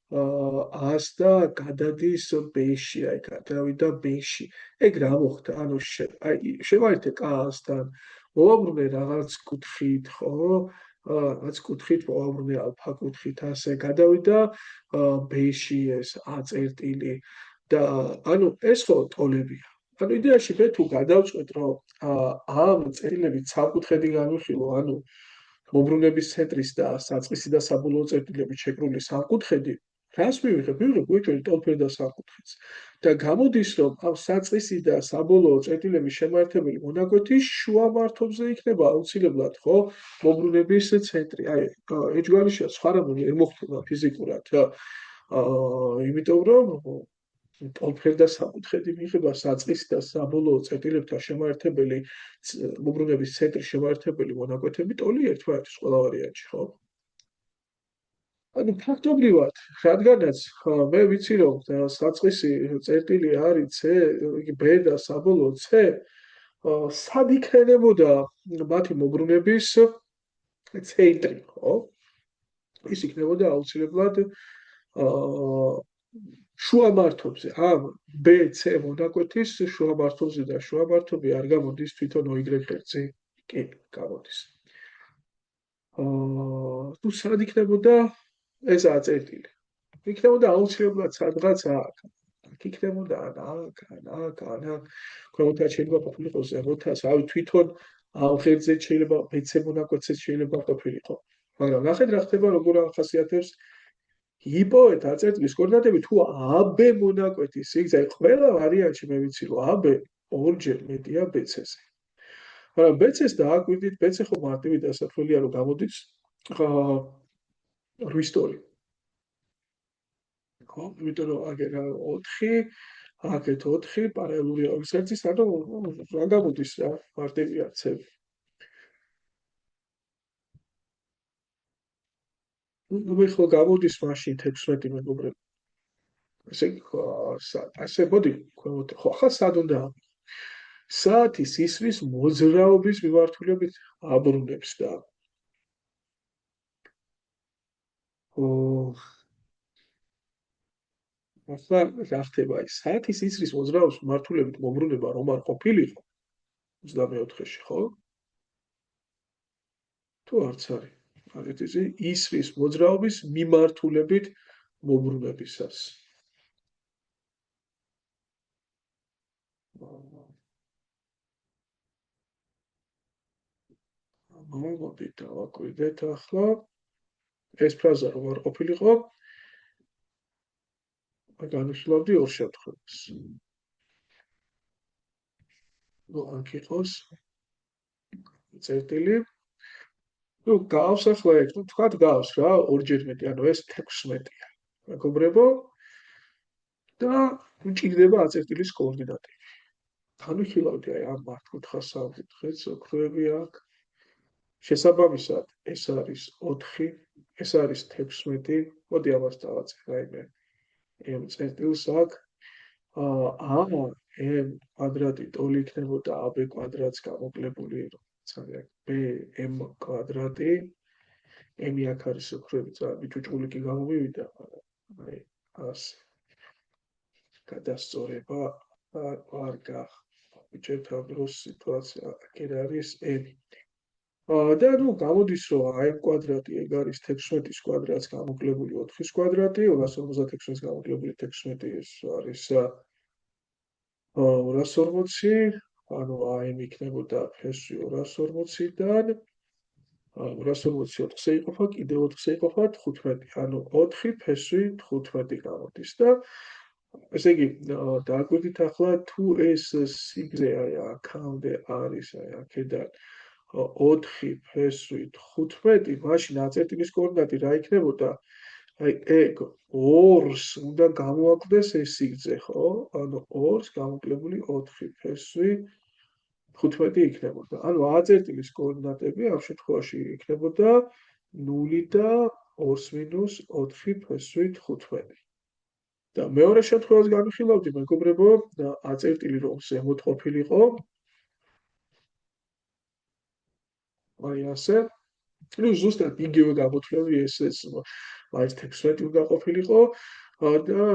a-ს და გადადის b-ში, აი გადავიდა b-ში. ეგ რა მოხდა? ანუ აი შევაერთე k-სთან, მოვაბრუნე რაღაც კუთხით, ხო? რაც კუთხით მოვაბრუნე ალფა კუთხით ასე გადავიდა B-ში ეს A წერტილი და ანუ ეს ხო ტოლებია. ანუ იდეაში მე თუ გადავწყვეტ რომ ამ წერტილებით სამკუთხედი განვიხილო, ანუ მობრუნების ცენტრის და საწყისი და საბოლოო წერტილებით შეკრული სამკუთხედი, რას მივიღებ? მივიღებ უეჭველი ტოლფერ და სამკუთხედს. და გამოდის, რომ ამ საწყისი და საბოლოო წერტილების შემაერთებელი მონაკვეთი შუა მართობზე იქნება აუცილებლად, ხო? მობრუნების ცენტრი. აი, ეჯგარიშია სხვა რამე ვერ მოხდება ფიზიკურად. იმიტომ რომ ტოლფერ და სამკუთხედი მიიღება საწყისი და საბოლოო წერტილებთან შემაერთებელი მობრუნების ცენტრის შემაერთებელი მონაკვეთები ტოლი ერთმანეთის ყველა ვარიანტში, ხო? ანუ ფაქტობრივად, რადგანაც მე ვიცი რომ საწყისი წერტილი არის C, იგი B და საბოლოო C, სად იქნებოდა მათი მობრუნების ცენტრი, ხო? ის იქნებოდა აუცილებლად შუა მართობზე, ამ BC მონაკვეთის შუა მართობზე და შუა მართობი არ გამოდის თვითონ Y ღერძი, კი, გამოდის. თუ სად იქნებოდა ეს წერტილი? იქნებოდა აუცილებლად სადღაც აქ. აქ იქნებოდა აქ. ქვემოთაც შეიძლება ყოფილიყო ზემოთაც, რავი თვითონ ამ ღერძზე შეიძლება BC მონაკვეთზეც შეიძლება ყოფილიყო. მაგრამ ნახეთ რა ხდება, როგორ ახასიათებს იპოვეთ წერტილის კოორდინატები თუ AB მონაკვეთის სიგრძე, ყველა ვარიანტში მე ვიცი რომ AB ორჯერ მეტია BC-ზე. მაგრამ BC-ს დააკვირდით, BC ხო მარტივი დასათვლელია რომ გამოდის 8 ტოლი. ხო, იმიტომ რომ აგერ 4, აქეთ 4 პარალელურია ორი ღერძის, ანუ რა გამოდის რა, მარტივია C. ნუ ხო გამოდის მაშინ 16 მეგობრებო. ასე მოდი, ხო ახლა სად უნდა საათის ისრის მოძრაობის მიმართულებით აბრუნებს და ახლა რა ხდება ის საათის ისრის მოძრაობის მიმართულებით მოbrunება რომ არ ყოფილიყო 24-ში, ხო? თუ არც არის. არის ეს ისრის მოძრაობის მიმართულებით მოbrunებისას. მოვიდეთ დავაკვირდეთ ახლა ეს ფრაზა რომ არ ყოფილიყო განვიხილავდი ორ შემთხვევას. ნუ აქ იყოს წერტილი. ნუ გავს ახლა ეგ, ნუ თქვათ გავს რა, ორჯერ მეტი, ანუ ეს 16-ია. მეგობრებო და მჭირდება აწერტილის კოორდინატები. განვიხილავდი აი ამ მართკუთხა სამკუთხედს, ოქროები აქ. შესაბამისად, ეს არის 4, ეს არის 16. მოდი ამას დავაწყე რაიმე m წერტილს აქ. ამ m კვადრატი ტოლი იქნებოდა ab კვადრატს გამოკლებული, რომელიც არის bm კვადრატი. m-ი აქ არის ოქროები, ბიჭუჭული კი გამომივიდა, მაგრამ აი ასე. გადასწორება არ გახდა. ბიჭებთან დროს სიტუაცია აქ არის m. და ნუ გამოდის რომ m კვადრატი ეგ არის 16-ის კვადრატს გამოკლებული 4-ის კვადრატი, 256-ის გამოკლებული 16 ეს არის 240, ანუ m იქნებოდა ფესვი 240-დან 240 4-ზე იყოფა, კიდევ 4-ზე იყოფა 15, ანუ 4 ფესვი 15 გამოდის და ესე იგი დააკვირდით ახლა თუ ეს სიგრძე აი აქამდე არის აი აქედან 4 ფესვი 15, მაშინ აწერტილის კოორდინატი რა იქნებოდა? აი ეგ 2-ს უნდა გამოაკლდეს ეს სიგრძე, ხო? ანუ 2-ს გამოკლებული 4 ფესვი 15 იქნებოდა. ანუ აწერტილის კოორდინატები ამ შემთხვევაში იქნებოდა 0 და 2 - 4 ფესვი 15. და მეორე შემთხვევას განვიხილავდი, მეგობრებო, აწერტილი რომ ზემოთ ყოფილიყო. აი ასე. ნუ ზუსტად იგივე გამოთვლები ეს მაინც 16 უნდა ყოფილიყო და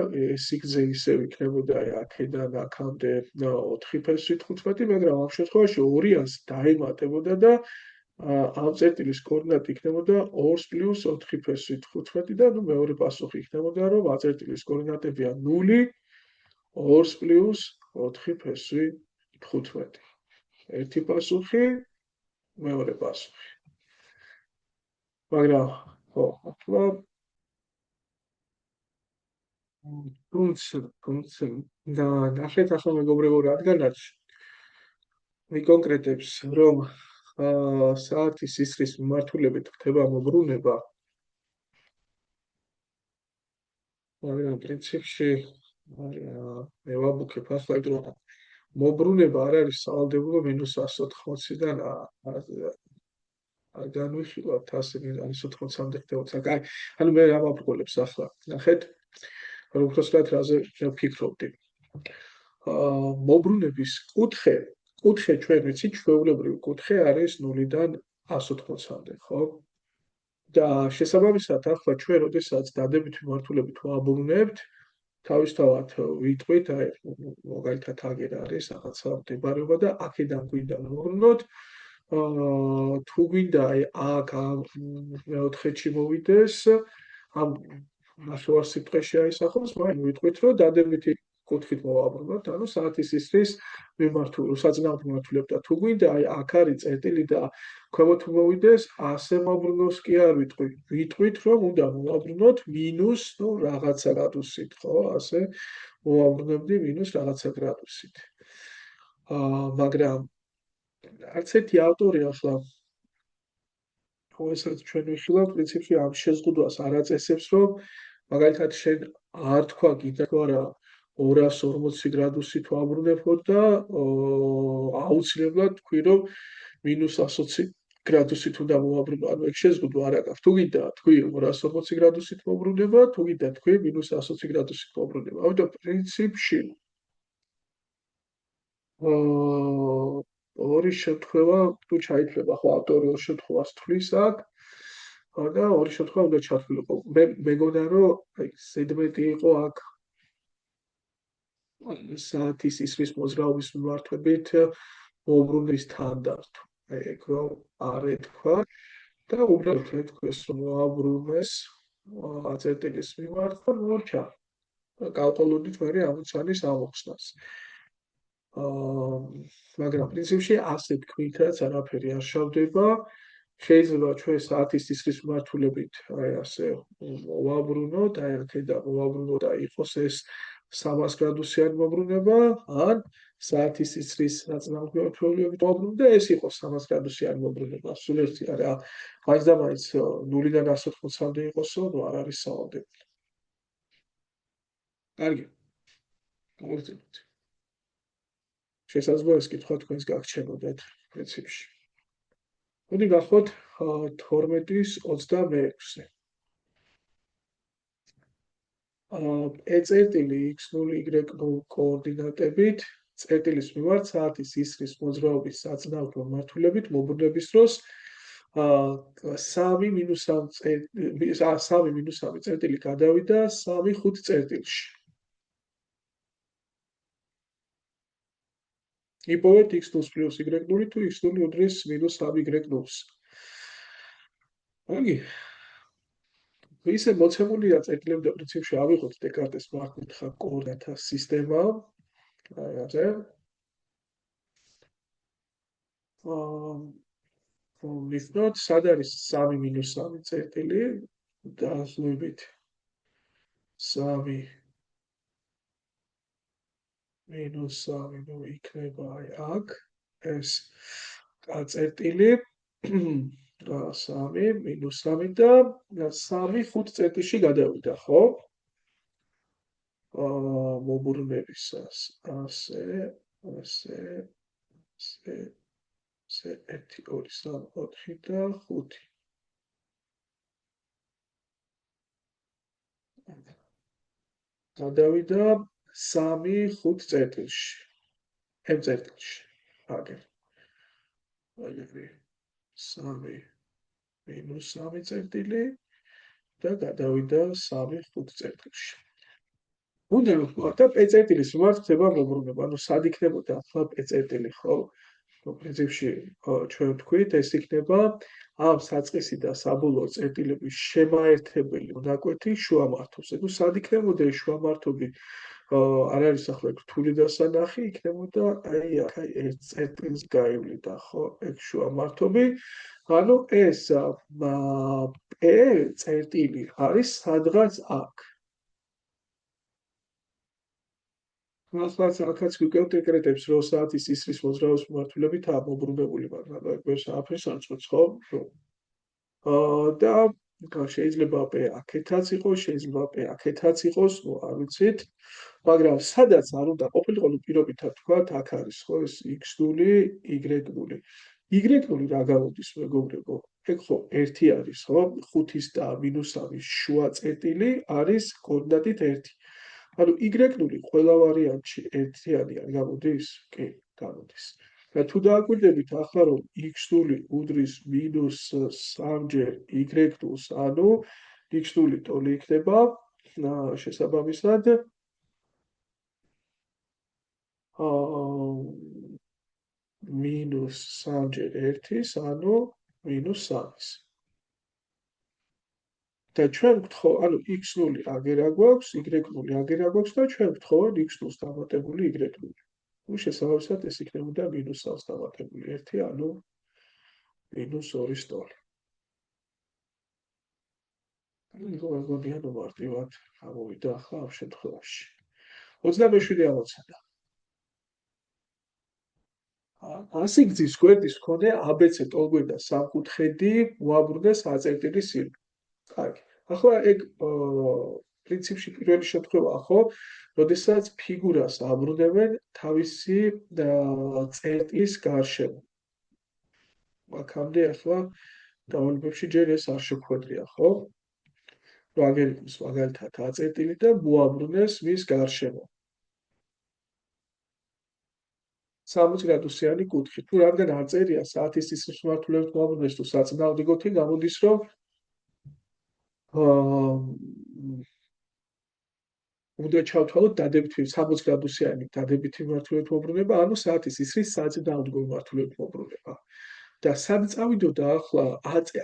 სიგრძე ისევ იქნებოდა აი აქედან აქამდე 4 ფესვი 15, მაგრამ ამ შემთხვევაში 200-ს დაემატებოდა და ამ წერტილის კოორდინატი იქნებოდა 2 + 4 ფესვი 15 და ნუ მეორე პასუხი იქნებოდა, რომ ამ წერტილის კოორდინატებია 0, 2 + 4 ფესვი 15. ერთი პასუხი, მეორე პასუხი. მაგრამ ხო, ახლა თუმცა და ნახეთ ახლა მეგობრებო რადგანაც ვიკონკრეტებს, რომ საათის ისრის მიმართულებით ხდება მობრუნება, მაგრამ პრინციპში მე ვაბუქებ ახლა, რომ მობრუნება არ არის სავალდებულო -180-დან არ განვიხილავთ ასე -180-მდე ხდებოდა. კაი, ანუ მე რა ვაბრკოლებს ახლა. ნახეთ, რომ უბრალოდ რაზე ვფიქრობდი. მობრუნების კუთხე ჩვენ ვიცით, ჩვეულებრივი კუთხე არის 0-დან 180-მდე, ხო? და შესაბამისად, ახლა ჩვენ როდესაც დადებით მიმართულებით ვაბრუნებთ, თავისთავად ვიტყვით, აი, მაგალითად აგერ არის რაღაცა მდებარეობა და აქედან გვინდა ვაბრუნოთ. თუ გვინდა აი აქ მეოთხედში მოვიდეს, ამ ნახევარსიტყვეში აისახოს, მაინც ვიტყვით, რომ დადებითი კუთხით მოვაბრუნოთ, ანუ საათის ისრის საწინააღმდეგო მიმართულებით და თუ გვინდა აი აქ არის წერტილი და ქვემოთ მოვიდეს, ასე მოვაბრუნოს კი არ ვიტყვით. ვიტყვით, რომ უნდა მოვაბრუნოთ მინუს, ნუ რაღაცა გრადუსით, ხო, ასე მოვაბრუნებდი მინუს რაღაცა გრადუსით. მაგრამ არც ერთი ავტორი ახლა ყოველსაც ჩვენ ვიხილავთ პრინციპში ამ შეზღუდვას არ აწესებს, რომ მაგალითად შენ არ თქვა კიდე არა 240 გრადუსით ვაბრუნებოთ და აუცილებლად თქვი, რომ -120 გრადუსით უნდა მოვაბრუნო. ანუ ეგ შეზღუდვა არ აქვს. თუ გინდა თქვი 240 გრადუსით მოვბრუნება, თუ გინდა თქვი -120 გრადუსით მოვბრუნება. ამიტომ პრინციპში ორი შემთხვევა თუ ჩაითვლება, ხო, ავტორი ორ შემთხვევას თვლის აქ და ორი შემთხვევა უნდა ჩათვლილიყო. მე მეგონა, რომ აი ზედმეტი იყო აქ საათის ისრის მოძრაობის მიმართებით მოbrunების თანდართო. აი ეგ რომ არ ეთქვა და უბრალოდ ეთქვეს, რომ მოაბრუნეს წერტილის მიმართ და მორჩა. გავყოლოდით მე ამოცანის ამოხსნას. მაგრამ პრინციპში ასე თქვითაც არაფერი არ შავდება. შეიძლება ჩვენ საათის ისრის მიმართულებით აი ასე ვაბრუნოთ, აი აქედან ვაბრუნოთ და იყოს ეს 300 გრადუსიანი მოbrunება, ან საათის ისრის საწინააღმდეგოებით ვაბრუნოთ და ეს იყოს 300 გრადუსიანი მოbrunება. სულ ერთია რა. მაინც და მაინც 0-დან 180-მდე იყოსო, ნუ არ არის სავალდებულო. კარგი. მოვიწევთ. შესაძლოა ეს კითხვა თქვენს გაგჩნევოდეთ პრინციპში. მოდი გახოთ 12-ის 26-ზე. წერტილი x0 y0 კოორდინატებით წერტილის მიმართ საათის ისრის მოძრაობის საწინააღმდეგო მიმართულებით მოbrunების დროს 3 წერტილი გადავიდა 3-5 წერტილში. იპოვეთ x0 + y0 თუ x0 უდრის -3y0-ს. აგი ისე მოცემულია წერტილები და პრინციპში ავიღოთ დეკარტეს მართკუთხა კოორდინატთა სისტემა. აი ასე. ვიხდოთ, სად არის 3 - 3 წერტილი დაახლოებით 3 - 3 ნუ იქნება აი აქ ეს წერტილი 3 - 3 და 3-5 წერტილში გადავიდა, ხო? მოbrunებისას ასე 1 2 3 4 და 5. გადავიდა 3-5 წერტილში. M წერტილში. აგერ. აგერი 3 - 3 წერტილი და გადავიდა 3-5 წერტილში. უნდა ვთქვა და P წერტილის მიმართ ხდება მოbrunება. ანუ სად იქნებოდა ახლა P წერტილი, ხო? პრინციპში ჩვენ ვთქვით, ეს იქნება ამ საწყისი და საბოლოო წერტილების შემაერთებელი მონაკვეთი შუამართობს. ანუ სად იქნებოდა ეს შუამართობი? არ არის ახლა რთული დასანახი, იქნებოდა აი აქ, აი ერთ წერტილს გაივლიდა, ხო? ეგ შუამართობი. ანუ ეს P წერტილი არის სადღაც აქ. ახლა აქაც ვიკავთ ეკრეტებს, რომ საათის ისრის მოძრაობის მიმართულებით ამობრუნებული, მაგრამ ეგ ვერ სააფერს არ წყვეტს, ხო? და შეიძლება P აქეთაც იყოს, შეიძლება P აქეთაც იყოს, ნუ არ ვიცით. მაგრამ სადაც არ უნდა ყოფილიყო, ნუ პირობითად თქვათ, აქ არის ხო ეს x0, y0. y0 რა გამოდის, მეგობრებო? ეგ ხო ერთი არის, ხო? 5-ის და -3-ის შუა წერტილი არის კოორდინატით 1. ანუ y0 ყველა ვარიანტში ერთიანი არ გამოდის? კი, გამოდის. და თუ დააკვირდებით ახლა რომ x0 უდრის -3-ჯერ y0-ს, ანუ x0 ტოლი იქნება შესაბამისად -3-ჯერ 1-ის, ანუ -3-ის. და ჩვენ გვთხოვ, ანუ x0 აგერა გვაქვს, y0 აგერა გვაქვს და ჩვენ გვთხოვთ x0-ს დამატებული y0. ნუ შესაბამისად ეს იქნებოდა -3-ს დამატებული 1, ანუ -2-ის ტოლი. მეგონია ნუ მარტივად გამოვიდა ახლა ამ შემთხვევაში. 27 ამოცანა. ასიგრძის გვერდის მქონე ABC ტოლგვერდა სამკუთხედი მოაბრუნეს აწერტილის სირბილე. კარგი. ახლა ეგ პრინციპში პირველი შემთხვევაა, ხო? როდესაც ფიგურას აბრუნებენ თავისი წერტილის გარშემო. აქამდე ახლა დავალებებში ჯერ ეს არ შეგვხვედრია, ხო? რომ აგერ იყოს მაგალითად აწერტილი და მოაბრუნეს მის გარშემო. 60 გრადუსიანი კუთხით. თუ რადგან არ წერია საათის ისრის მიმართულებით მოაბრუნეს თუ საწინააღმდეგოთი, გამოდის რომ უნდა ჩავთვალოთ დადებითი 60 გრადუსიანი დადებითი მიმართულებით მოbrunება, ანუ საათის ისრის საწინააღმდეგო მიმართულებით მოbrunება. და სად წავიდოდა ახლა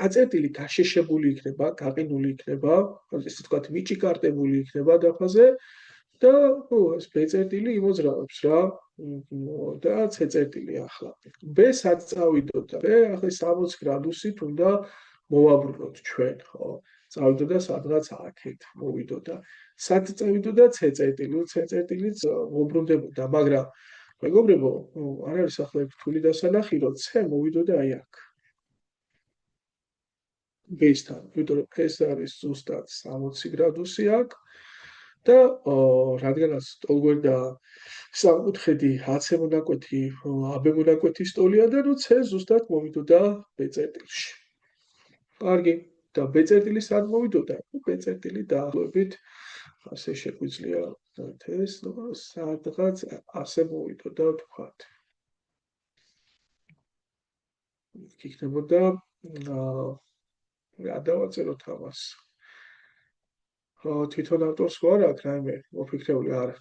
აწერტილი გაშეშებული იქნება, გაყინული იქნება, ესე ვთქვათ, მიჭიკარტებული იქნება დაფაზე და ეს B წერტილი იმოძრავებს რა და C წერტილი ახლა. B სად წავიდოდა? B ახლა 60 გრადუსით უნდა მოვაბრუნოთ ჩვენ, ხო? წავიდოდა სადღაც აქეთ, მოვიდოდა. სად წავიდოდა C წერტილი? C წერტილიც მოbrunდებოდა, მაგრამ მეგობრებო, არ არის ახლა რთული დასანახი, რომ C მოვიდოდა აი აქ. B-სთან, იმიტომ რომ ეს არის ზუსტად 60 გრადუსი აქ და რადგანაც ტოლგვერდა სამკუთხედი AC მონაკვეთი, AB მონაკვეთის ტოლია და ნუ C ზუსტად მოვიდოდა B წერტილში. კარგი, და B წერტილი სად მოვიდოდა? B წერტილი დაახლოებით ასე შეგვიძლია ეს სადღაც ასე მოვიდოდა ვთქვათ. იქნებოდა გადავაწეროთ ამას. თვითონ ავტორს ხო არ აქვს რაიმე მოფიქრებული არა.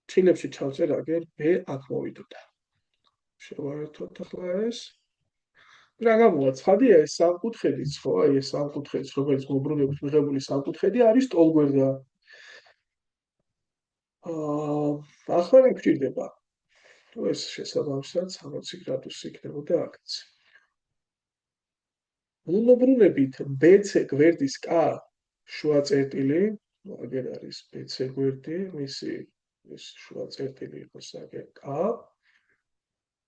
ჩილებში ჩავწერ აგერ B აქ მოვიდოდა. შევაერთოთ ახლა ეს. რა გამოვა ცხადია ეს სამკუთხედიც ხო, აი ეს სამკუთხედიც, რომელიც მოbrunებით მიღებული სამკუთხედი არის ტოლგვერდა. ახლა რა გვჭირდება? ეს შესაბამისად 60 გრადუსი იქნებოდა აქაც. მოbrunებით BC გვერდის K შუა წერტილი, აგერ არის BC გვერდი, მისი ეს შუა წერტილი იყოს აგერ K.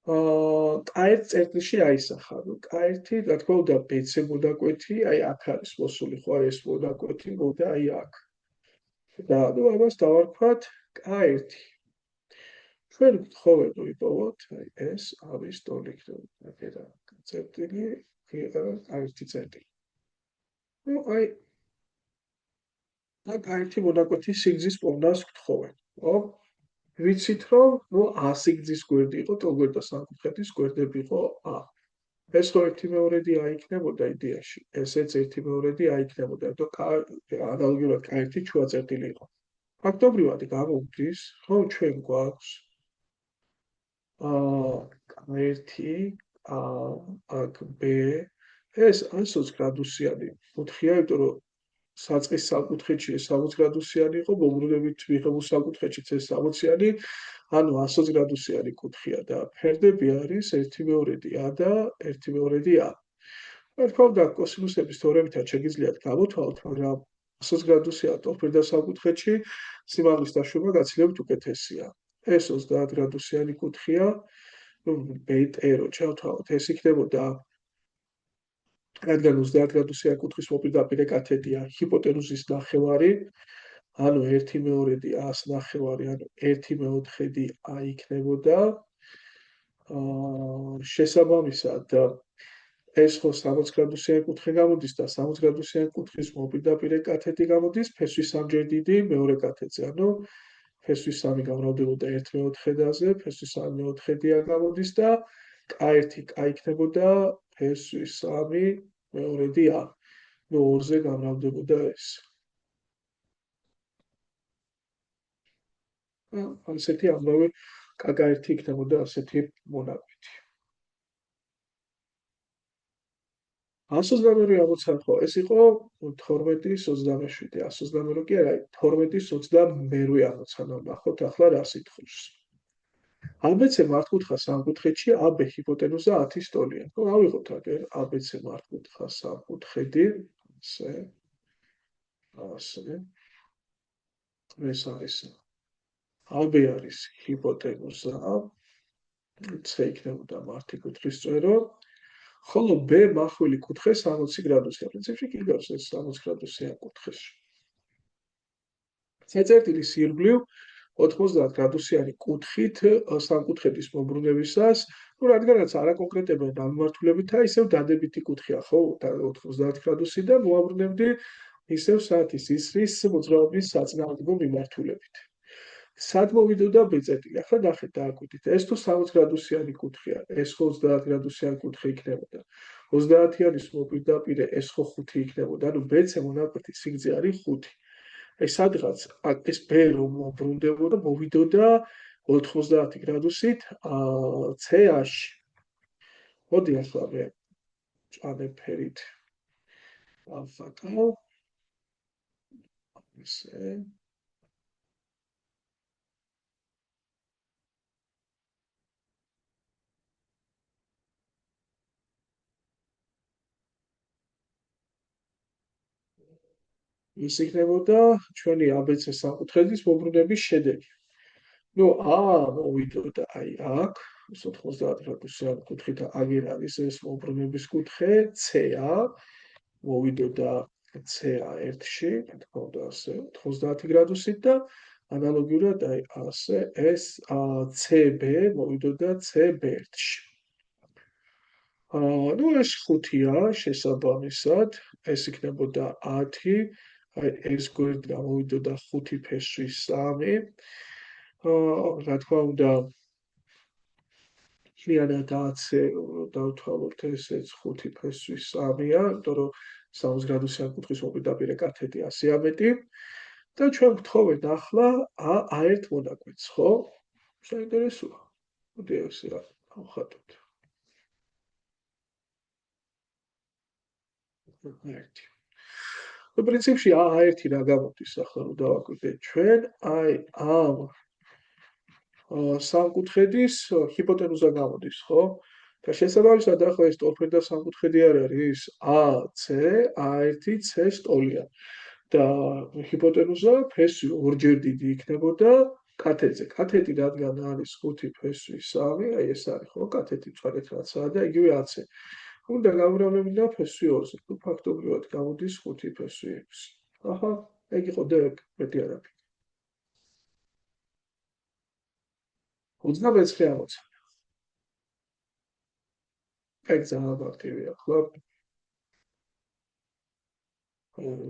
K1 წერტილში აისახა, ნუ K1 რა თქმა უნდა BC მონაკვეთი, აი აქ არის მოსული ხო ეს მონაკვეთი, მოვიდა აი აქ. და ნუ ამას დავარქვათ K1. ჩვენ გთხოვეთ ვიპოვოთ აი ეს არის ტოლი იქნება აქ წერტილი K1 წერტილი. ნუ აი და K1 მონაკვეთის სიგრძის პოვნას გთხოვეთ, ხო? ვიცით რომ ნუ A სიგრძის გვერდი იყო ტოლგვერდა სამკუთხედის გვერდები იყო A. ეს ხო 1/2 A იქნებოდა იდეაში. ესეც 1/2 A იქნებოდა, იმიტომ ანალოგიურად K1 შუა წერტილი იყო. ფაქტობრივად გამოვდის, ხო ჩვენ გვაქვს 1 აქ B ეს 120 გრადუსიანი კუთხეა, იმიტომ რომ საწყის საკუთხედში 60 გრადუსიანი იყო, მომრუნებით ვიღებულ საკუთხედშიც ეს 60-იანი, ანუ 120 გრადუსიანი კუთხეა და ფერდები არის 1/2 A და 1/2 A. რა თქმა უნდა, კოსინუსების თეორემითაც შეგიძლიათ გამოთვალოთ, მაგრამ 120 გრადუსიან ტოლფერდა საკუთხედში სიმაღლის დაშვება გაცილებით უკეთესია. ეს 30 გრადუსიანი კუთხეა, ну, ბეიტერო ჩავთვალოთ, ეს იქნებოდა რადგან 30 გრადუსიანი კუთხის მოპირდაპირე კათედია ჰიპოტენუზის ნახევარი, ანუ 1/2 A-ს ნახევარი, ანუ 1/4 A იქნებოდა. შესაბამისად, ეს ხო 60 გრადუსიანი კუთხე გამოდის და 60 გრადუსიანი კუთხის მოპირდაპირე კათედი გამოდის ფესვის სამჯერ დიდი მეორე კათედზე, ანუ ფესვის 3 გამრავლდებოდა 1/4-ზე, ფესვის 3/4 გამოდის და K1 K იქნებოდა ფესვის 3/2 A. ნუ 2-ზე გამრავლდებოდა ეს. ასეთი ამბავი K1 იქნებოდა ასეთი მონაკვეთი. 122 ამოცანა ხო, ეს იყო 12-27, 122 კი არა, 12-22 ამოცანა. ნახოთ ახლა რა სიტყვებს. ABC მართკუთხა სამკუთხედში AB ჰიპოტენუზა 10 ტოლია. ხო, ავიღოთ აგერ ABC მართკუთხა სამკუთხედი, ასე. ეს არის AB არის ჰიპოტენუზა, C იქნებოდა მართი კუთხის წვერო, ხოლო B მახვილი კუთხე 60 გრადუსია. პრინციპში კი გავს ეს 60 გრადუსიან კუთხეში. C-წერტილის ირგვლივ 90 გრადუსიანი კუთხით სამკუთხედის მომბრუნებისას, ну, რადგანაც არაკონკრეტებენ გამმართულებითაა, ისევ დადებითი კუთხეა, ხო, 90 გრადუსი და მოაბრუნებდი ისევ საათის ისრის მოძრაობის საწინააღმდეგო მიმართულებით. სად მოვიდოდა B-წერტილი? ახლა ნახეთ, დააკვირდით. ეს თუ 60 გრადუსიანი კუთხეა, ეს ხო 30 გრადუსიანი კუთხე იქნებოდა. 30-იანის მოპირდაპირე ეს ხო 5 იქნებოდა, ანუ BC მონაკვეთის სიგრძე არის 5. აი სადღაც ეს B რომ მოbrunდებოდა, მოვიდოდა 90 გრადუსით CA-ში. მოდი ახლა მე ჭამე ფერით ავხატავ. ესე ის იქნებოდა ჩვენი ABC სამკუთხედის მომბრუნების შედეგი. ნუ A მოვიდოდა აი აქ, 90 გრადუსიანი კუთხით აგერ არის ეს მომბრუნების კუთხე, CA მოვიდოდა CA1-ში, რა თქმა უნდა ასე 90 გრადუსით და ანალოგიურად აი ასე ეს CB მოვიდოდა CB1-ში. ну ეს 5-ია შესაბამისად, ეს იქნებოდა 10, აი ეს გვერდი გამოვიდოდა 5 ფესვის 3. რა თქმა უნდა მთლიანად 10-ზე დავთვალოთ ესეც 5 ფესვის 3-ია, იმიტომ რომ 60 გრადუსიან კუთხის მოპირდაპირე კათედი 100 ამეტი და ჩვენ გვთხოვენ ახლა A1 მონაკვეთს, ხო? საინტერესოა. მოდი ესე რა ავხატოთ. ერთი. ну პრინციპში A1 რა გამოდის ახლა რომ დავაკვირდეთ ჩვენ, აი ამ სამკუთხედის ჰიპოტენუზა გამოდის, ხო? და შესაბამისად ახლა ეს ტოლფერდა სამკუთხედი არ არის AC, A1, C ტოლია. და ჰიპოტენუზა ფესვი ორჯერ დიდი იქნებოდა კათედზე. კათედი რადგან არის 5 ფესვის 3, აი ეს არის ხო, კათედი წვარეთ რაცაა და იგივე AC. უნდა გამრავლებინა ფესვი 2-ზე. თუ ფაქტობრივად გამოდის 5 ფესვი 6. აჰა, ეგ იყო დექ, მეტი არაფერი. 29 ამოცანა. ეგ ძალიან აქტივია, ხო?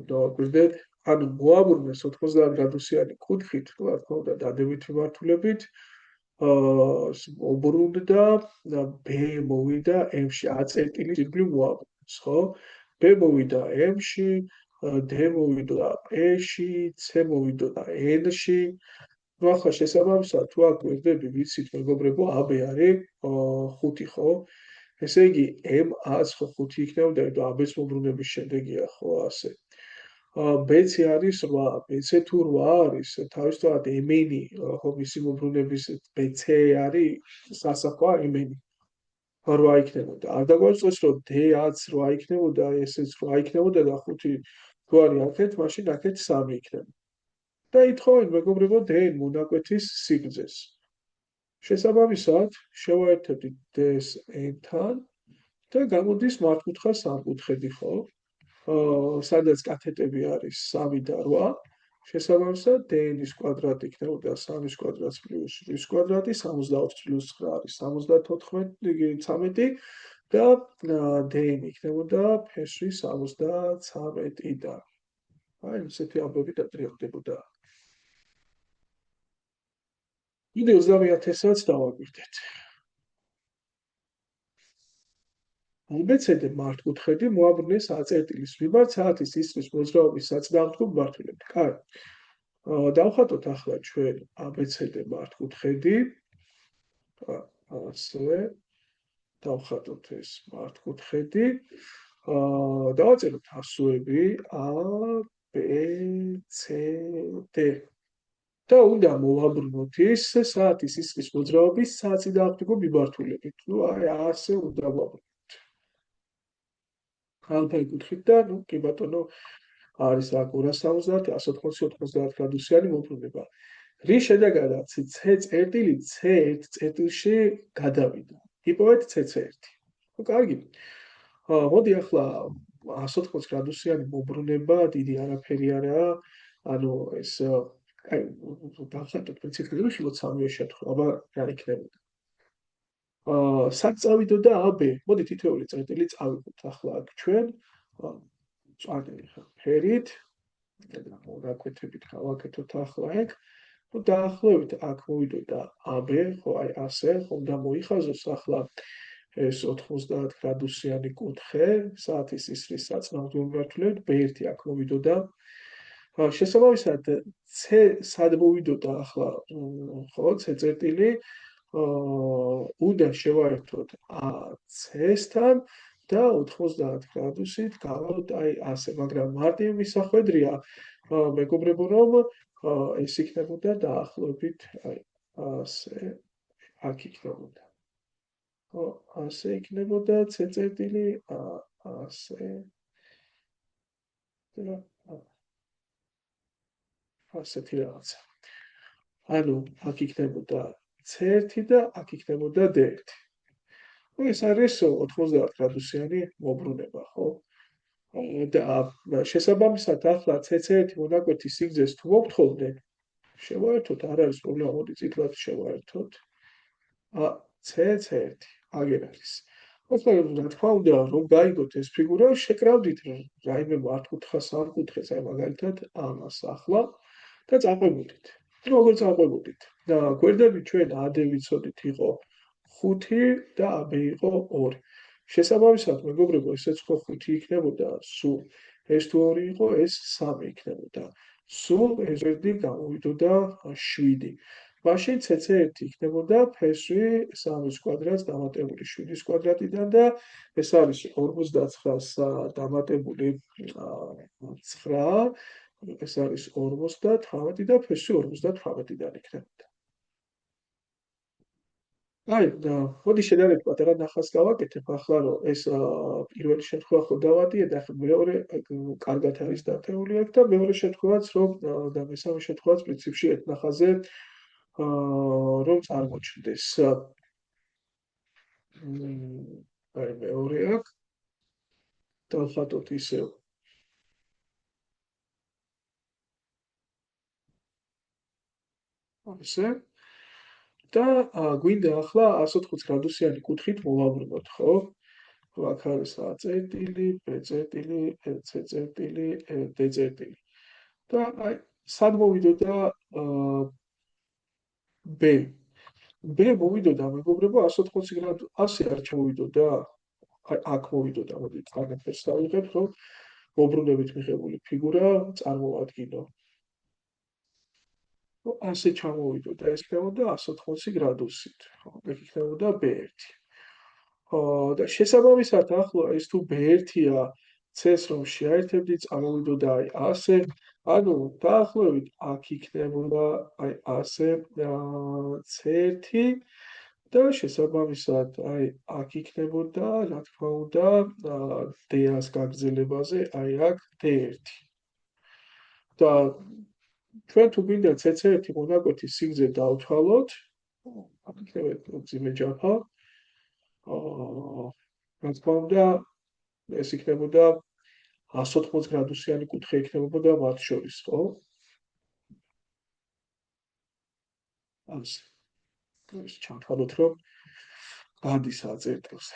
დავაკვირდეთ, ანუ მოაბრუნეს 90 გრადუსიანი კუთხით, რა თქმა უნდა, დადებითი მიმართულებით, მოbrunდა და B მოვიდა M-ში, A-წერტილის ირგვლივ მოაბრუნეს, ხო? B მოვიდა M-ში, D მოვიდა E-ში, C მოვიდა N-ში, ნუ ახლა შესაბამისად თუ აქ გვერდები ვიცით მეგობრებო AB არის 5 ხო? ესე იგი M-აც ხო 5 იქნებოდა, იმიტომ AB-ს მოbrunების შედეგია ხო ასე. B-ც არის 8, B-ც თუ 8 არის, თავისთავად M-ი ხო მისი მოbrunების BC არის სასაფა M-ი. 8 იქნებოდა. არ დაგვაწყოს რომ D-აც 8 იქნებოდა, ესეც 8 იქნებოდა და 5 თუ არის აქეთ, მაშინ აქეთ 3 იქნება. და ითხოვენ მეგობრებო D-ენ მონაკვეთის სიგრძეს. შესაბამისად, შევაერთებთ D-ს N-თან და გამოდის მართკუთხა სამკუთხედი, ხო? სადაც კათეტები არის 3 და 8. შესაბამისად, dn-ის კვადრატი იქნებოდა 3-ის კვადრატს პლუს 8-ის კვადრატი, 64 პლუს 9 არის 74, იგი 13 და dn იქნებოდა ფესვი 73-დან. აი, ესეთი ამბები დატრიალდებოდა. კიდე 20000-ს დავაკვირდეთ. უბეცედე მართკუთხედი მოაბრუნეს აწერტილის მიმართ საათის ისრის მოძრაობის საწინააღმდეგო მიმართულებით. კარგი. დავხატოთ ახლა ჩვენ აბეცედე მართკუთხედი. ასე დავხატოთ ეს მართკუთხედი. დავაწეროთ ასოები A, B, C, D. და უნდა მოვაბრუნოთ ის საათის ისრის მოძრაობის საწინააღმდეგო მიმართულებით. ნუ აი ასე უნდა ვაბრუნოთ. ალფა იკუთხით და ნუ კი ბატონო არის აქ 270, 180 გრადუსიანი მოbrunება. რის შედეგადაც C წერტილი C1 წერტილში გადავიდა. იპოვეთ C1. ნუ კარგი. მოდი ახლა 180 გრადუსიანი მოbrunება დიდი არაფერი არაა. ანუ ეს აი დავხატოთ პრინციპში ლოცავია შეთხო, აბა რა იქნებოდა. სად წავიდოდა AB? მოდი თითოეული წერტილი წავიდოთ ახლა აქ ჩვენ. წვანილი ფერით და მოვაკეთებით გავაკეთოთ ახლა ეგ. ნუ დაახლოებით აქ მოვიდოდა AB, ხო აი ასე, ხომ და მოიხაზოს ახლა ეს 90 გრადუსიანი კუთხე, საათის ისრის საწინააღმდეგო მიმართულებით, B1 აქ მოვიდოდა. შესაბამისად C სად მოვიდოდა ახლა, ხო, C წერტილი უნდა შევაერთოთ AC-სთან და 90 გრადუსით გავალოთ აი ასე, მაგრამ მარტივი მისახვედრია მეგობრებო რომ ეს იქნებოდა დაახლოებით აი ასე აქ იქნებოდა. ხო, ასე იქნებოდა C წერტილი ასე და ასეთი რაღაცა. ანუ აქ იქნებოდა C1 და აქ იქნებოდა D1. ნუ ეს არის 90 გრადუსიანი მოbrunება, ხო? და შესაბამისად ახლა C1 მონაკვეთის სიგრძეს თუ მოვთხოვდნენ, შევაერთოთ, არ არის პრობლემა, მოდი წითლად შევაერთოთ. C1 აგერ არის. ახლა რა თქმა უნდა, რომ გაიგოთ ეს ფიგურა, შეკრავდით რაიმე მართკუთხა სამკუთხედს, აი მაგალითად ამას ახლა და წაყვებოდით. ნუ როგორ წაყვებოდით? და გვერდები ჩვენ AD ვიცოდით იყო 5 და AB იყო 2. შესაბამისად, მეგობრებო, ესეც ხო 5 იქნებოდა, სულ ეს თუ 2 იყო, ეს 3 იქნებოდა. სულ ეს ერთი გამოვიდოდა 7. მაშინ C1 იქნებოდა ფესვი 3-ის კვადრატს დამატებული 7-ის კვადრატიდან და ეს არის 49-ს დამატებული 9, ეს არის 58 და ფესვი 58-დან იქნებოდა. აი, მოდი შედარებით პატარა ნახას გავაკეთებ ახლა რომ ეს პირველი შემთხვევა ხო დავადიე და მეორე კარგად არის დათეული აქ და მეორე შემთხვევაც რომ და მესამე შემთხვევაც პრინციპში ერთ ნახაზე რომ წარმოჩნდეს. აი მეორე აქ დავხატოთ ისევ ასე და გვინდა ახლა 180 გრადუსიანი კუთხით მოვაბრუნოთ, ხო? აქ არის A წერტილი, B წერტილი, C წერტილი, D წერტილი. და აი სად მოვიდოდა B. B მოვიდოდა მეგობრებო 180 გრადუსი, ასე არ ჩამოვიდოდა. აი აქ მოვიდოდა, მოდი წაგებდეს დავიღებ, რომ მოbrunებით მიღებული ფიგურა წარმოვადგინო. ასე ჩამოვიდოდა, ეს იქნებოდა 180 გრადუსით. ხო, ეგ იქნებოდა B1. და შესაბამისად ახლა ეს თუ B1-ია, C-ს რომ შეაერთებდი, წამოვიდოდა აი ასე, ანუ დაახლოებით აქ იქნებოდა აი ასე C1 და შესაბამისად აი აქ იქნებოდა, რა თქმა უნდა, D-ას გაგრძელებაზე აი აქ D1. და ჩვენ თუ გვინდა C1 მონაკვეთის სიგრძე დავთვალოთ, აქ იქნება ძიმე ჯაფა. რა თქმა უნდა, ეს იქნებოდა 180 გრადუსიანი კუთხე იქნებოდა მათ შორის, ხო? ასე. ეს ჩავთვალოთ, რომ გადის აწერტილზე.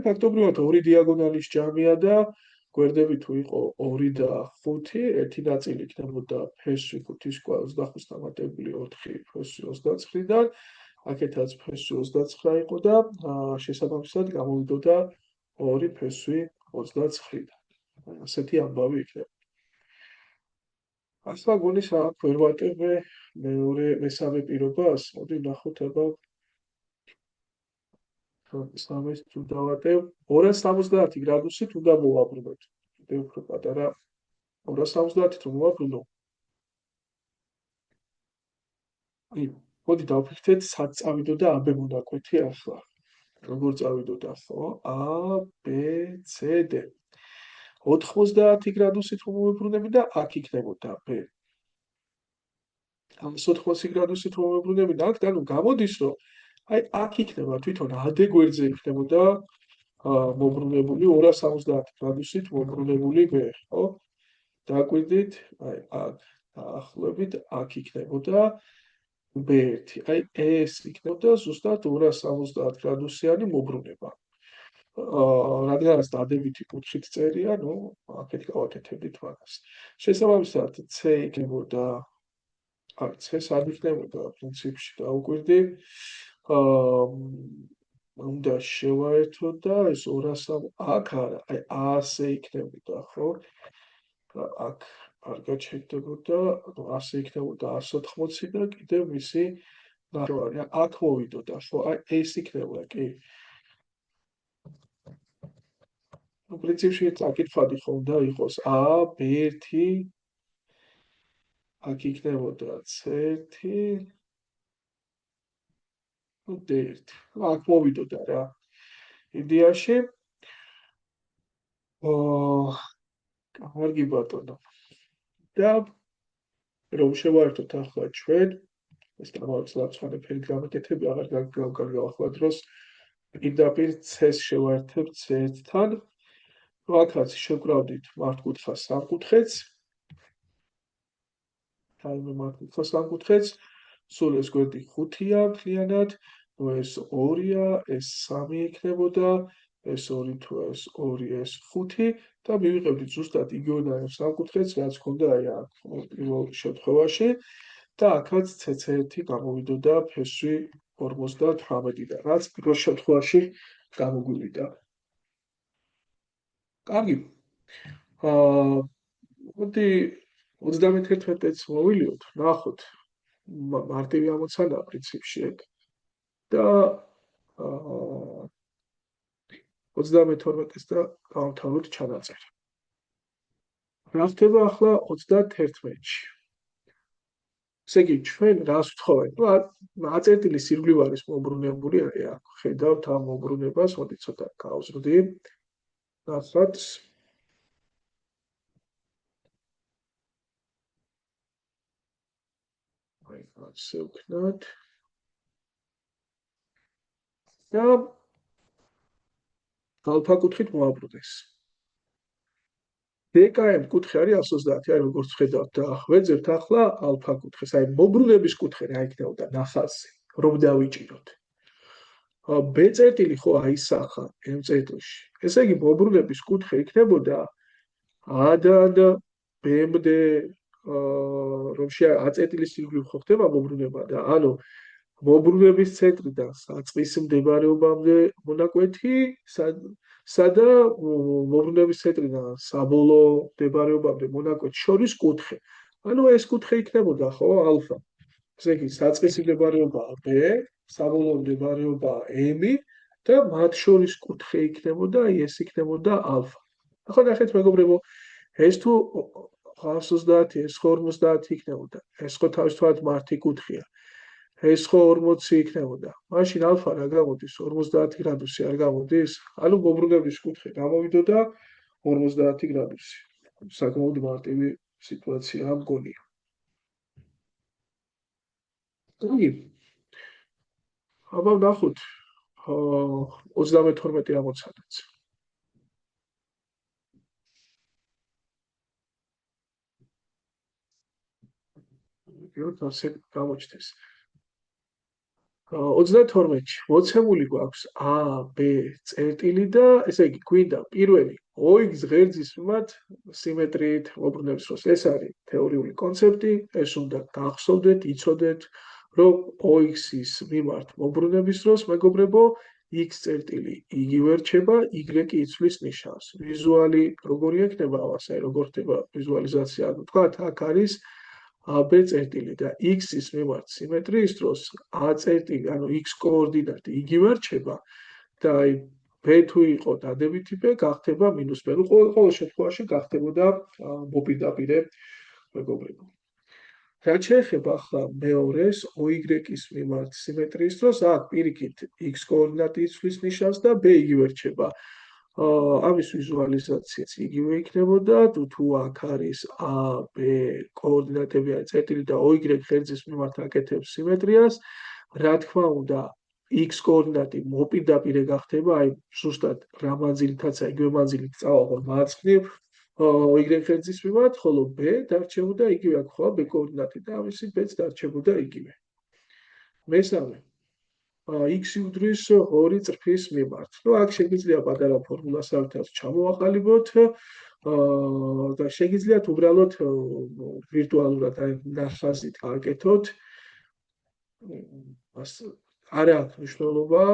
ფაქტობრივად ორი დიაგონალის ჯამია და გვერდები თუ იყო 2 და 5, ერთი ნაწილი იქნებოდა ფესვი 5-ის კვალ 25-ს დამატებული 4 ფესვი 29-დან, აქეთაც ფესვი 29 იყო და შესაბამისად გამოვიდოდა 2 ფესვი 29-დან. ასეთი ამბავი იქნება. ახლა გონის აქ ვერ ვატებე მესამე პირობას, მოდი ვნახოთ აბა სამეს თუ დავატევ 270 გრადუსით უნდა მოვაბრუნოთ. კიდევ უფრო პატარა 270-ით რომ მოვაბრუნო. აი, მოდი დავფიქრდეთ, სად წავიდოდა AB მონაკვეთი ახლა. როგორ წავიდოდა, ხო? A, B, C, D. 90 გრადუსით რომ მოვებრუნები და აქ იქნებოდა B. 180 გრადუსით რომ მოვებრუნები და აქ, ანუ გამოდის, რომ აი აქ იქნება თვითონ AD გვერდზე იქნებოდა მობრუნებული 270 გრადუსით მობრუნებული B, ხო? დაგვიდით, აი აქ დაახლოებით აქ იქნებოდა B1. აი ეს იქნებოდა ზუსტად 270 გრადუსიანი მობრუნება. რადგანაც დადებითი კუთხით წერია, ნუ აქეთ გავაკეთებდით მაგას. შესაბამისად C იქნებოდა აი C-ს არ იქნებოდა პრინციპში დაუკვირდი. უნდა შევაერთოთ და ეს 200 აქ არა, აი ასე იქნებოდა, ხო? აქ არ გაჩერდებოდა, ასე იქნებოდა 180 და კიდევ მისი ნახევარი აქ მოვიდოდა, ხო? აი ეს იქნება, კი. პრინციპში წაკითხვადი ხო უნდა იყოს A, B1, აქ იქნებოდა C1, D1. აქ მოვიდოდა რა. იდეაში კარგი ბატონო. და რომ შევაერთოთ ახლა ჩვენ ეს დამავწლავ სხვადასხვანაირი გამოკეთები აღარ გავახლა დროს პირდაპირ C-ს შევაერთებ C1-თან. აქაც შევკრავდით მართკუთხა სამკუთხედს. თავი მართკუთხა სამკუთხედს. სულ ეს გვერდი 5-ია მთლიანად, ეს 2-ია, ეს 3 იქნებოდა, ეს 2 თუ ეს 2, ეს 5 და მივიღებდით ზუსტად იგივენაირ სამკუთხედს, რაც ჰქონდა აი აქ პირველ შემთხვევაში და აქაც C1 გამოვიდოდა ფესვი 58-დან, რაც პირველ შემთხვევაში გამოგვივიდა. კარგი. მოდი 31-ს მოვილიოთ, ნახოთ. მარტივი ამოცანაა პრინციპში ეგ. და 32-ს და გავამთავროთ ჩანაწერი. რა ხდება ახლა 31-ში? ესე იგი, ჩვენ რას ვთხოვეთ? აწერტილის ირგვლივ არის მობრუნებული, აი აქ ხედავთ ამ მობრუნებას, მოდი ცოტა გავზრდი. ნახოთ. აი, ასე ვქნათ. და ალფა კუთხით მოაბრუნეს. DKM კუთხე არის 130, აი როგორც ხედავთ და ვეძებთ ახლა ალფა კუთხეს, აი მობრუნების კუთხე რა იქნებოდა ნახაზზე, რომ დავიჭიროთ. B წერტილი ხო აისახა M წერტილში. ესე იგი მობრუნების კუთხე იქნებოდა A-დან B-მდე, რომ A წერტილის ირგვლივ ხო ხდება მობრუნება და ანუ მობრუნების ცენტრიდან საწყის მდებარეობამდე მონაკვეთი, სადა მობრუნების ცენტრიდან საბოლოო მდებარეობამდე მონაკვეთ შორის კუთხე. ანუ ეს კუთხე იქნებოდა ხო ალფა. ესე იგი, საწყისი მდებარეობაა B, საბოლოო მდებარეობაა M და მათ შორის კუთხე იქნებოდა, ეს იქნებოდა ალფა. ახლა ნახეთ, მეგობრებო, ეს თუ 130, ეს 50 იქნებოდა. ეს ხო თავისთავად მართი კუთხეა. ეს ხო 40 იქნებოდა. მაშინ ალფა რა გამოდის? 50 გრადუსი არ გამოდის? ანუ მობრუნების კუთხე გამოვიდოდა 50 გრადუსი. საკმაოდ მარტივი სიტუაციაა მგონია. კი, აბა ნახოთ 32 ამოცანაც. ვიგოთ ასე გამოჩნდეს. 32-ში მოცემული გვაქვს A, B წერტილი და ესე იგი გვინდა პირველი OX ღერძის მიმართ სიმეტრიით მოbrunების დროს. ეს არის თეორიული კონცეფტი, ეს უნდა გახსოვდეთ, იცოდეთ, რომ OX-ის მიმართ მოbrunების დროს, მეგობრებო, X წერტილი იგივე რჩება, Y იცვლის ნიშანს. ვიზუალი როგორი ექნება ასე, როგორ ხდება ვიზუალიზაცია, ანუ თქვათ, აქ არის AB წერტილი და X-ის მიმართ სიმეტრიის დროს A წერტილი, ანუ X კოორდინატი იგივე რჩება და აი B თუ იყო დადებითი B, გახდება -B. ნუ ყოველ შემთხვევაში გახდებოდა მოპირდაპირე მეგობრებო. რაც შეეხება ახლა მეორეს OY-ის მიმართ სიმეტრიის დროს, აქ პირიქით X კოორდინატი იცვლის ნიშანს და B იგივე რჩება. ამის ვიზუალიზაციაც იგივე იქნებოდა, თუ აქ არის A, B კოორდინატები არის წერტილი და OY ღერძის მიმართ აკეთებს სიმეტრიას, რა თქმა უნდა, X კოორდინატი მოპირდაპირე გახდება, აი ზუსტად რა მანძილითაც იგივე მანძილით წავალ მარცხნივ Y ღერძის მიმართ, ხოლო B დარჩებოდა იგივე, აქ ხო B კოორდინატი და ამისი B-ც დარჩებოდა იგივე. მესამე X უდრის 2 წრფის მიმართ. ნუ აქ შეგიძლია პატარა ფორმულასავითაც ჩამოვაყალიბოთ და შეგიძლიათ უბრალოდ ვირტუალურად აი ნახაზით გააკეთოთ. არ აქვს მნიშვნელობა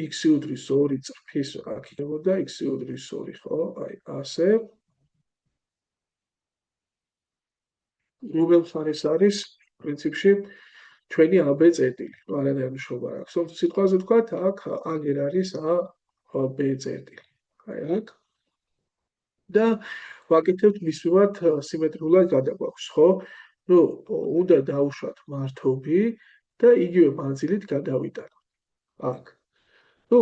X უდრის 2 წრფის აქ იქნებოდა X უდრის 2, ხო? აი ასე. რომელ მხარეს არის პრინციპში ჩვენი AB წერტილი, არანაირი მნიშვნელობა არ აქვს. სიტყვაზე ვთქვათ, აქ აგერ არის AB წერტილი. აი აქ. და ვაკეთებთ მის მიმართ სიმეტრიულად გადაგვაქვს, ხო? ნუ უნდა დავუშვათ მართობი და იგივე მანძილით გადავიტანოთ. აქ. ნუ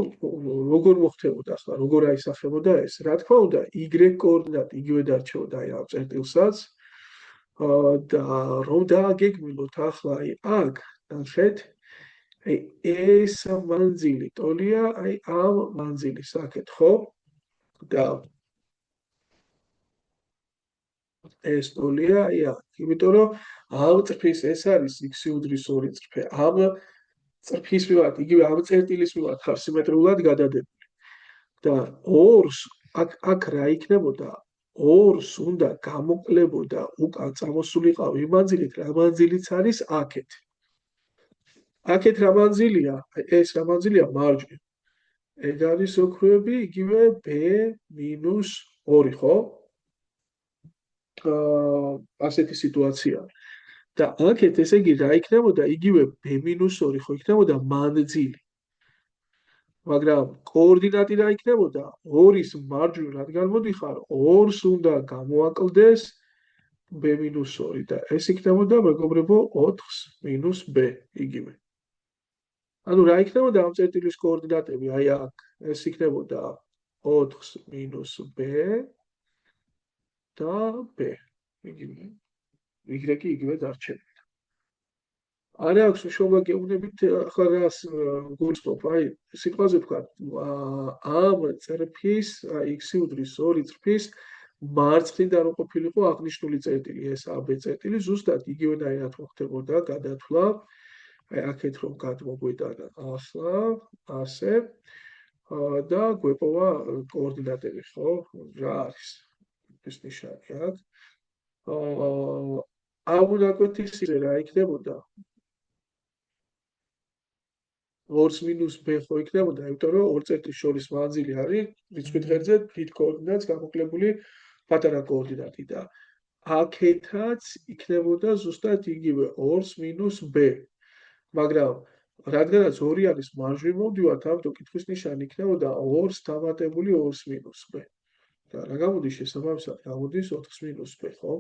როგორ მოხდებოდა ახლა, როგორ აისახებოდა ეს? რა თქმა უნდა, Y კოორდინატი იგივე დარჩებოდა აი ამ წერტილსაც. და რომ დააგეგმილოთ ახლა აი აქ ნახეთ აი ეს მანძილი ტოლია აი ამ მანძილის აქეთ ხო და ეს ტოლია აი აქ იმიტომ რომ ამ წრფის ეს არის X უდრის 2 წრფე ამ წრფის მიმართ იგივე ამ წერტილის მიმართ ხარ სიმეტრიულად გადადებული და ორს აქ რა იქნებოდა ორს უნდა გამოკლებოდა უკან წამოსულიყავ იმ მანძილით, რა მანძილიც არის აქეთ. აქეთ რა მანძილია? ეს რა მანძილია მარჯვნივ. ეგ არის ოქროები იგივე B-2, ხო? ასეთი სიტუაცია. და აქეთ ესე იგი რა იქნებოდა? იგივე B-2, ხო იქნებოდა მანძილი. მაგრამ კოორდინატი რა იქნებოდა? 2-ის მარჯვნივ რადგან მოდიხარ, 2-ს უნდა გამოაკლდეს B-2 და ეს იქნებოდა მეგობრებო 4-ს B იგივე. ანუ რა იქნებოდა ამ წერტილის კოორდინატები? აი აქ ეს იქნებოდა 4-B და B იგივე. Y იგივე დარჩება. არ აქვს მნიშვნელობა გეუბნებით ახლა რას გულისხმობ, აი სიტყვაზე ვთქვათ ამ წერფის X უდრის 2 წრფის მარცხნიდან უყოფილიყო აღნიშნული წერტილი, ეს AB წერტილი ზუსტად იგივენაირად მოხდებოდა გადათვლა. აი აქეთ რომ გადმოგვიტანა ახლა ასე და გვეპოვა კოორდინატები, ხო? რა არის ეს ნიშანი აქ? ამ უნაკვეთის რა იქნებოდა? 2-B ხო იქნებოდა, იმიტომ რომ ორ წერტილს შორის მანძილი არის რიცხვით ღერძზე დიდ კოორდინატს გამოკლებული პატარა კოორდინატი და აქეთაც იქნებოდა ზუსტად იგივე 2-ს მინუს b. მაგრამ რადგანაც 2 არის მარჯვნივ მოვდივართ, ამიტომ კითხვის ნიშანი იქნებოდა 2-ს დამატებული 2-ს მინუს b. და რა გამოდის შესაბამისად? გამოდის 4-ს მინუს b, ხო?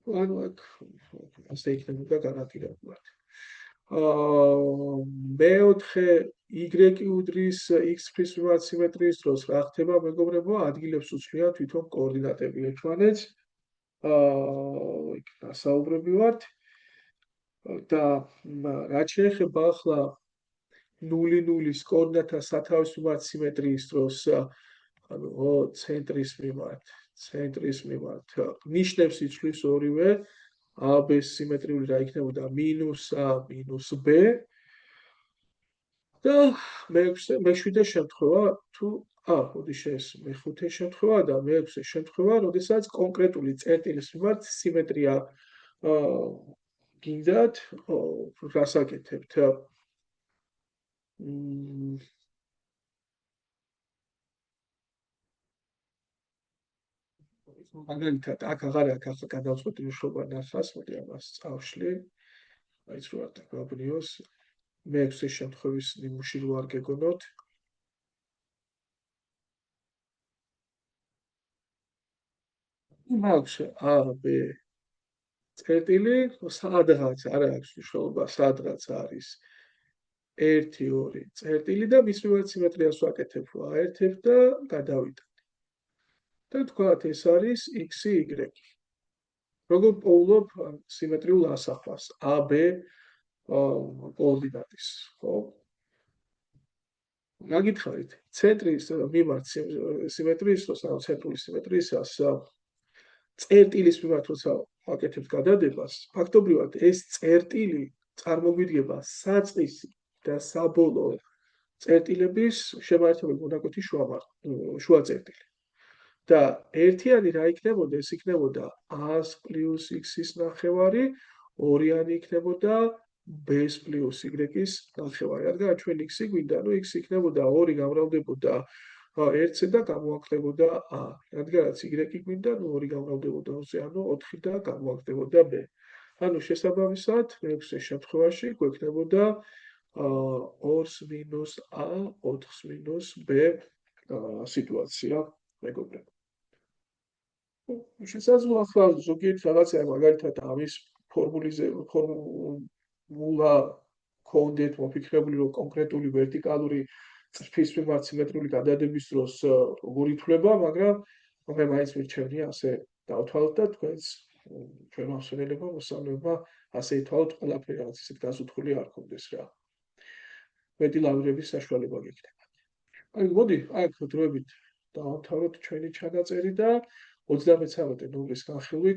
ანუ აქ ასე იქნებოდა განაპირობად. მეოთხე y უდრის x-ის მიმართ სიმეტრიის დროს რა ხდება, მეგობრებო? ადგილებს უცვლიან თვითონ კოორდინატები ერთმანეთს. იქ დასაუბრები ვართ. და რაც შეეხება ახლა 0-0-ის კოორდინატთა სათავის მიმართ სიმეტრიის დროს, ანუ ცენტრის მიმართ ნიშნებს იცვლის ორივე AB-ს სიმეტრიული რა იქნებოდა -a -b და მეშვიდე შემთხვევა თუ მოდი ეს მეხუთე შემთხვევა და მეექვსე შემთხვევა, როდესაც კონკრეტული წერტილის მიმართ სიმეტრია გინდათ, რას აკეთებთ? მაგალითად, აქ აღარ აქვს ახლა გადავწყვეტი უშობა ნახას, მოდი ამას წავშლი. მაინც რო არ დაგვაბრიოს. მეექვსე შემთხვევის ნიმუში რო არ გეგონოთ. მაქვს A, B წერტილი, სადღაც არ აქვს მნიშვნელობა, სადღაც არის 1-2 წერტილი და მის მიმართ სიმეტრიას ვაკეთებ, აერთებ და გადავიტან. და თქვათ ეს არის x-ი y. როგორ პოულობ სიმეტრიულ ასახვას AB კოორდინატის, ხო? გაგითხარით, ცენტრის მიმართ სიმეტრიის დროს, ანუ ცენტრული სიმეტრიისას წერტილის მიმართ როცა ვაკეთებთ გადადებას, ფაქტობრივად ეს წერტილი წარმოგვიდგება საწყისი და საბოლოო წერტილების შემაერთებელი მონაკვეთი შუა წერტილი. და ერთიანი რა იქნებოდა? ეს იქნებოდა a-ს პლუს x-ის ნახევარი, ორიანი იქნებოდა b-ს პლუს y-ის ნახევარი. რადგან ჩვენ x-ი გვინდა, ანუ x იქნებოდა 2 გამრავლდებოდა 1-ზე და გამოაკლდებოდა a. რადგანაც y-ი გვინდა, ანუ 2 გამრავლდებოდა 2-ზე, ანუ 4 და გამოაკლდებოდა b. ანუ შესაბამისად, მეექვსე შემთხვევაში გვექნებოდა 2-ს მინუს a, 4-ს მინუს b სიტუაცია, მეგობრებო. შესაძლოა ახლა ზოგიერთ რაღაცა მაგალითად ამის ფორმულა ქონდეთ მოფიქრებული, რომ კონკრეტული ვერტიკალური წრფის მიმართ სიმეტრიული გადადების დროს როგორ ითვლება, მაგრამ მე მაინც მირჩევნია ასე დავთვალოთ და ჩვენ მოსწავლეებმა მოსწავლეებმა ასე ითვალოთ, ყველაფერი რაღაც ისეთ გაზუთული არ ქონდეს რა. მეტი ლავრების საშუალება გექნება. აი მოდი, აქ დროებით დავამთავროთ ჩვენი ჩანაწერი და 33 ნომრის განხილვით